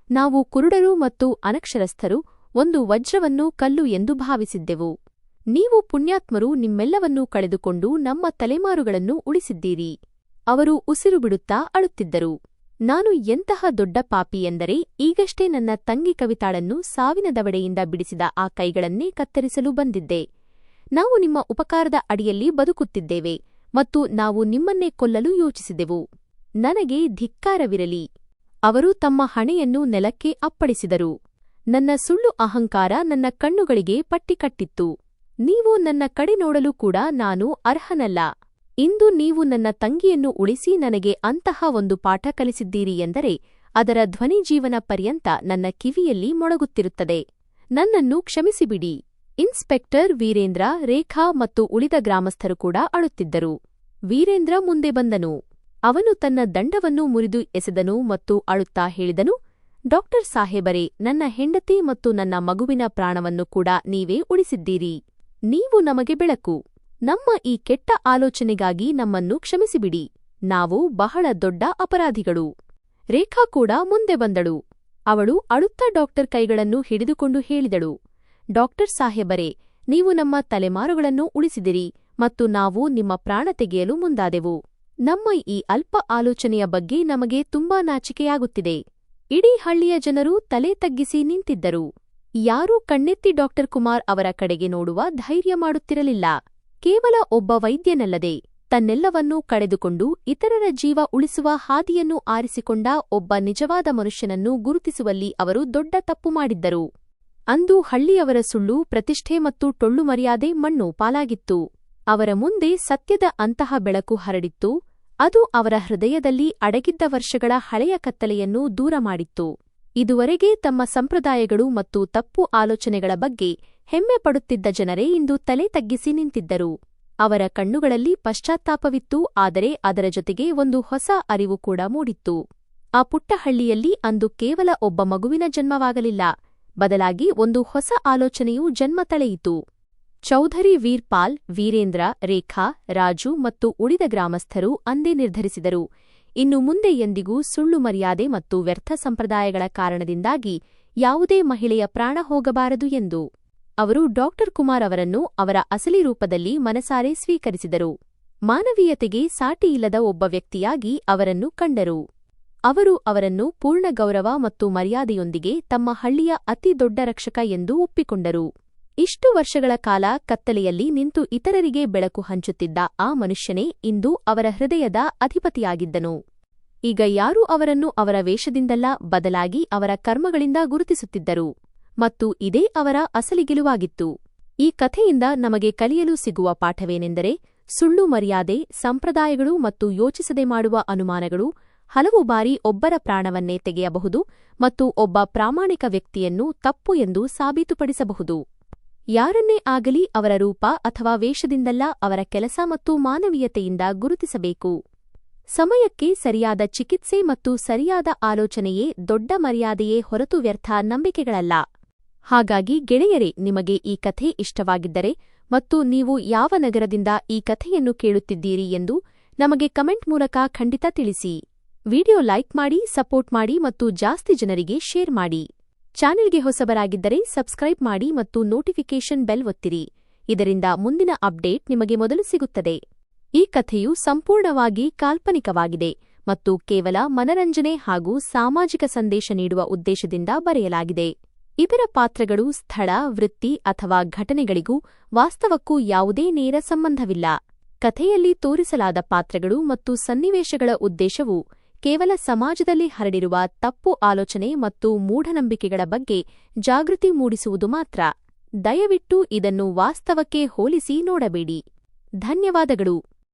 ನಾವು ಕುರುಡರು ಮತ್ತು ಅನಕ್ಷರಸ್ಥರು, ಒಂದು ವಜ್ರವನ್ನು ಕಲ್ಲು ಎಂದು ಭಾವಿಸಿದ್ದೆವು. ನೀವು ಪುಣ್ಯಾತ್ಮರು, ನಿಮ್ಮೆಲ್ಲವನ್ನೂ ಕಳೆದುಕೊಂಡು ನಮ್ಮ ತಲೆಮಾರುಗಳನ್ನು ಉಳಿಸಿದ್ದೀರಿ. ಅವರು ಉಸಿರು ಬಿಡುತ್ತಾ ಅಳುತ್ತಿದ್ದರು. ನಾನು ಎಂತಹ ದೊಡ್ಡ ಪಾಪಿ ಎಂದರೆ, ಈಗಷ್ಟೇ ನನ್ನ ತಂಗಿ ಕವಿತಾಳನ್ನು ಸಾವಿನ ದವಡೆಯಿಂದ ಬಿಡಿಸಿದ ಆ ಕೈಗಳನ್ನೇ ಕತ್ತರಿಸಲು ಬಂದಿದ್ದೆ. ನಾವು ನಿಮ್ಮ ಉಪಕಾರದ ಅಡಿಯಲ್ಲಿ ಬದುಕುತ್ತಿದ್ದೇವೆ ಮತ್ತು ನಾವು ನಿಮ್ಮನ್ನೇ ಕೊಲ್ಲಲು ಯೋಚಿಸಿದೆವು. ನನಗೆ ಧಿಕ್ಕಾರವಿರಲಿ. ಅವರು ತಮ್ಮ ಹಣೆಯನ್ನು ನೆಲಕ್ಕೆ ಅಪ್ಪಳಿಸಿದರು. ನನ್ನ ಸುಳ್ಳು ಅಹಂಕಾರ ನನ್ನ ಕಣ್ಣುಗಳಿಗೆ ಪಟ್ಟಿ ಕಟ್ಟಿತ್ತು. ನೀವು ನನ್ನ ಕಡೆ ನೋಡಲು ಕೂಡ ನಾನು ಅರ್ಹನಲ್ಲ. ಇಂದು ನೀವು ನನ್ನ ತಂಗಿಯನ್ನು ಉಳಿಸಿ ನನಗೆ ಅಂತಹ ಒಂದು ಪಾಠ ಕಲಿಸಿದ್ದೀರಿ ಎಂದರೆ ಅದರ ಧ್ವನಿ ಜೀವನ ಪರ್ಯಂತ ನನ್ನ ಕಿವಿಯಲ್ಲಿ ಮೊಳಗುತ್ತಿರುತ್ತದೆ. ನನ್ನನ್ನು ಕ್ಷಮಿಸಿಬಿಡಿ. ಇನ್ಸ್ಪೆಕ್ಟರ್ ವೀರೇಂದ್ರ, ರೇಖಾ ಮತ್ತು ಉಳಿದ ಗ್ರಾಮಸ್ಥರು ಕೂಡ ಅಳುತ್ತಿದ್ದರು. ವೀರೇಂದ್ರ ಮುಂದೆ ಬಂದನು. ಅವನು ತನ್ನ ದಂಡವನ್ನು ಮುರಿದು ಎಸೆದನು ಮತ್ತು ಅಳುತ್ತಾ ಹೇಳಿದನು, ಡಾಕ್ಟರ್ ಸಾಹೇಬರೇ, ನನ್ನ ಹೆಂಡತಿ ಮತ್ತು ನನ್ನ ಮಗುವಿನ ಪ್ರಾಣವನ್ನು ಕೂಡ ನೀವೇ ಉಳಿಸಿದ್ದೀರಿ. ನೀವು ನಮಗೆ ಬೆಳಕು. ನಮ್ಮ ಈ ಕೆಟ್ಟ ಆಲೋಚನೆಗಾಗಿ ನಮ್ಮನ್ನು ಕ್ಷಮಿಸಿಬಿಡಿ. ನಾವು ಬಹಳ ದೊಡ್ಡ ಅಪರಾಧಿಗಳು. ರೇಖಾ ಕೂಡ ಮುಂದೆ ಬಂದಳು. ಅವಳು ಅಳುತ್ತಾ ಡಾಕ್ಟರ್ ಕೈಗಳನ್ನು ಹಿಡಿದುಕೊಂಡು ಹೇಳಿದಳು, ಡಾಕ್ಟರ್ ಸಾಹೇಬರೇ, ನೀವು ನಮ್ಮ ತಲೆಮಾರುಗಳನ್ನು ಉಳಿಸಿದಿರಿ ಮತ್ತು ನಾವು ನಿಮ್ಮ ಪ್ರಾಣ ತೆಗೆಯಲು ಮುಂದಾದೆವು. ನಮ್ಮ ಈ ಅಲ್ಪ ಆಲೋಚನೆಯ ಬಗ್ಗೆ ನಮಗೆ ತುಂಬಾ ನಾಚಿಕೆಯಾಗುತ್ತಿದೆ. ಇಡೀ ಹಳ್ಳಿಯ ಜನರು ತಲೆ ತಗ್ಗಿಸಿ ನಿಂತಿದ್ದರು. ಯಾರೂ ಕಣ್ಣೆತ್ತಿ ಡಾಕ್ಟರ್ ಕುಮಾರ್ ಅವರ ಕಡೆಗೆ ನೋಡುವ ಧೈರ್ಯ ಮಾಡುತ್ತಿರಲಿಲ್ಲ. ಕೇವಲ ಒಬ್ಬ ವೈದ್ಯನಲ್ಲದೆ ತನ್ನೆಲ್ಲವನ್ನೂ ಕಳೆದುಕೊಂಡು ಇತರರ ಜೀವ ಉಳಿಸುವ ಹಾದಿಯನ್ನು ಆರಿಸಿಕೊಂಡ ಒಬ್ಬ ನಿಜವಾದ ಮನುಷ್ಯನನ್ನು ಗುರುತಿಸುವಲ್ಲಿ ಅವರು ದೊಡ್ಡ ತಪ್ಪು ಮಾಡಿದ್ದರು. ಅಂದು ಹಳ್ಳಿಯವರ ಸುಳ್ಳು, ಪ್ರತಿಷ್ಠೆ ಮತ್ತು ಟೊಳ್ಳು ಮರ್ಯಾದೆ ಮಣ್ಣು ಪಾಲಾಗಿತ್ತು. ಅವರ ಮುಂದೆ ಸತ್ಯದ ಅಂತಹ ಬೆಳಕು ಹರಡಿತ್ತು. ಅದು ಅವರ ಹೃದಯದಲ್ಲಿ ಅಡಗಿದ್ದ ವರ್ಷಗಳ ಹಳೆಯ ಕತ್ತಲೆಯನ್ನು ದೂರ ಮಾಡಿತ್ತು. ಇದುವರೆಗೆ ತಮ್ಮ ಸಂಪ್ರದಾಯಗಳು ಮತ್ತು ತಪ್ಪು ಆಲೋಚನೆಗಳ ಬಗ್ಗೆ ಹೆಮ್ಮೆ ಪಡುತ್ತಿದ್ದ ಜನರೇ ಇಂದು ತಲೆ ತಗ್ಗಿಸಿ ನಿಂತಿದ್ದರು. ಅವರ ಕಣ್ಣುಗಳಲ್ಲಿ ಪಶ್ಚಾತ್ತಾಪವಿತ್ತು, ಆದರೆ ಅದರ ಜೊತೆಗೆ ಒಂದು ಹೊಸ ಅರಿವು ಕೂಡ ಮೂಡಿತ್ತು. ಆ ಪುಟ್ಟ ಹಳ್ಳಿಯಲ್ಲಿ ಅಂದು ಕೇವಲ ಒಬ್ಬ ಮಗುವಿನ ಜನ್ಮವಾಗಲಿಲ್ಲ, ಬದಲಾಗಿ ಒಂದು ಹೊಸ ಆಲೋಚನೆಯು ಜನ್ಮ ತಳೆಯಿತು. ಚೌಧರಿ ವೀರ್ಪಾಲ್, ವೀರೇಂದ್ರ, ರೇಖಾ, ರಾಜು ಮತ್ತು ಉಳಿದ ಗ್ರಾಮಸ್ಥರು ಅಂದೇ ನಿರ್ಧರಿಸಿದರು, ಇನ್ನು ಮುಂದೆ ಎಂದಿಗೂ ಸುಳ್ಳು ಮರ್ಯಾದೆ ಮತ್ತು ವ್ಯರ್ಥ ಸಂಪ್ರದಾಯಗಳ ಕಾರಣದಿಂದಾಗಿ ಯಾವುದೇ ಮಹಿಳೆಯ ಪ್ರಾಣ ಹೋಗಬಾರದು ಎಂದು. ಅವರು ಡಾಕ್ಟರ್ ಕುಮಾರ್ ಅವರನ್ನು ಅವರ ಅಸಲಿ ರೂಪದಲ್ಲಿ ಮನಸಾರೆ ಸ್ವೀಕರಿಸಿದರು. ಮಾನವೀಯತೆಗೆ ಸಾಟಿಯಿಲ್ಲದ ಒಬ್ಬ ವ್ಯಕ್ತಿಯಾಗಿ ಅವರನ್ನು ಕಂಡರು. ಅವರು ಅವರನ್ನು ಪೂರ್ಣ ಗೌರವ ಮತ್ತು ಮರ್ಯಾದೆಯೊಂದಿಗೆ ತಮ್ಮ ಹಳ್ಳಿಯ ಅತಿ ದೊಡ್ಡ ರಕ್ಷಕ ಎಂದು ಒಪ್ಪಿಕೊಂಡರು. ಇಷ್ಟು ವರ್ಷಗಳ ಕಾಲ ಕತ್ತಲೆಯಲ್ಲಿ ನಿಂತು ಇತರರಿಗೆ ಬೆಳಕು ಹಂಚುತ್ತಿದ್ದ ಆ ಮನುಷ್ಯನೇ ಇಂದು ಅವರ ಹೃದಯದ ಅಧಿಪತಿಯಾಗಿದ್ದನು. ಈಗ ಯಾರೂ ಅವರನ್ನು ಅವರ ವೇಷದಿಂದಲ್ಲ, ಬದಲಾಗಿ ಅವರ ಕರ್ಮಗಳಿಂದ ಗುರುತಿಸುತ್ತಿದ್ದರು. ಮತ್ತು ಇದೇ ಅವರ ಅಸಲಿ ಗೆಲುವಾಗಿತ್ತು. ಈ ಕಥೆಯಿಂದ ನಮಗೆ ಕಲಿಯಲು ಸಿಗುವ ಪಾಠವೇನೆಂದರೆ, ಸುಳ್ಳು ಮರ್ಯಾದೆ, ಸಂಪ್ರದಾಯಗಳು ಮತ್ತು ಯೋಚಿಸದೆ ಮಾಡುವ ಅನುಮಾನಗಳು ಹಲವು ಬಾರಿ ಒಬ್ಬರ ಪ್ರಾಣವನ್ನೇ ತೆಗೆಯಬಹುದು ಮತ್ತು ಒಬ್ಬ ಪ್ರಾಮಾಣಿಕ ವ್ಯಕ್ತಿಯನ್ನು ತಪ್ಪು ಎಂದು ಸಾಬೀತುಪಡಿಸಬಹುದು. ಯಾರನ್ನೇ ಆಗಲಿ ಅವರ ರೂಪ ಅಥವಾ ವೇಷದಿಂದಲ್ಲ, ಅವರ ಕೆಲಸ ಮತ್ತು ಮಾನವೀಯತೆಯಿಂದ ಗುರುತಿಸಬೇಕು. ಸಮಯಕ್ಕೆ ಸರಿಯಾದ ಚಿಕಿತ್ಸೆ ಮತ್ತು ಸರಿಯಾದ ಆಲೋಚನೆಯೇ ದೊಡ್ಡ ಮರ್ಯಾದೆಯೇ ಹೊರತು ವ್ಯರ್ಥ ನಂಬಿಕೆಗಳಲ್ಲ. ಹಾಗಾಗಿ ಗೆಳೆಯರೇ, ನಿಮಗೆ ಈ ಕಥೆ ಇಷ್ಟವಾಗಿದ್ದರೆ ಮತ್ತು ನೀವು ಯಾವ ನಗರದಿಂದ ಈ ಕಥೆಯನ್ನು ಕೇಳುತ್ತಿದ್ದೀರಿ ಎಂದು ನಮಗೆ ಕಮೆಂಟ್ ಮೂಲಕ ಖಂಡಿತ ತಿಳಿಸಿ. ವಿಡಿಯೋ ಲೈಕ್ ಮಾಡಿ, ಸಪೋರ್ಟ್ ಮಾಡಿ ಮತ್ತು ಜಾಸ್ತಿ ಜನರಿಗೆ ಶೇರ್ ಮಾಡಿ. ಚಾನೆಲ್ಗೆ ಹೊಸಬರಾಗಿದ್ದರೆ ಸಬ್ಸ್ಕ್ರೈಬ್ ಮಾಡಿ ಮತ್ತು ನೋಟಿಫಿಕೇಷನ್ ಬೆಲ್ ಒತ್ತಿರಿ. ಇದರಿಂದ ಮುಂದಿನ ಅಪ್ಡೇಟ್ ನಿಮಗೆ ಮೊದಲು ಸಿಗುತ್ತದೆ. ಈ ಕಥೆಯು ಸಂಪೂರ್ಣವಾಗಿ ಕಾಲ್ಪನಿಕವಾಗಿದೆ ಮತ್ತು ಕೇವಲ ಮನರಂಜನೆ ಹಾಗೂ ಸಾಮಾಜಿಕ ಸಂದೇಶ ನೀಡುವ ಉದ್ದೇಶದಿಂದ ಬರೆಯಲಾಗಿದೆ. ಇದರ ಪಾತ್ರಗಳು ಸ್ಥಳ, ವೃತ್ತಿ ಅಥವಾ ಘಟನೆಗಳಿಗೂ ವಾಸ್ತವಕ್ಕೂ ಯಾವುದೇ ನೇರ ಸಂಬಂಧವಿಲ್ಲ. ಕಥೆಯಲ್ಲಿ ತೋರಿಸಲಾದ ಪಾತ್ರಗಳು ಮತ್ತು ಸನ್ನಿವೇಶಗಳ ಉದ್ದೇಶವು ಕೇವಲ ಸಮಾಜದಲ್ಲಿ ಹರಡಿರುವ ತಪ್ಪು ಆಲೋಚನೆ ಮತ್ತು ಮೂಢನಂಬಿಕೆಗಳ ಬಗ್ಗೆ ಜಾಗೃತಿ ಮೂಡಿಸುವುದು ಮಾತ್ರ. ದಯವಿಟ್ಟು ಇದನ್ನು ವಾಸ್ತವಕ್ಕೆ ಹೋಲಿಸಿ ನೋಡಬೇಡಿ. ಧನ್ಯವಾದಗಳು.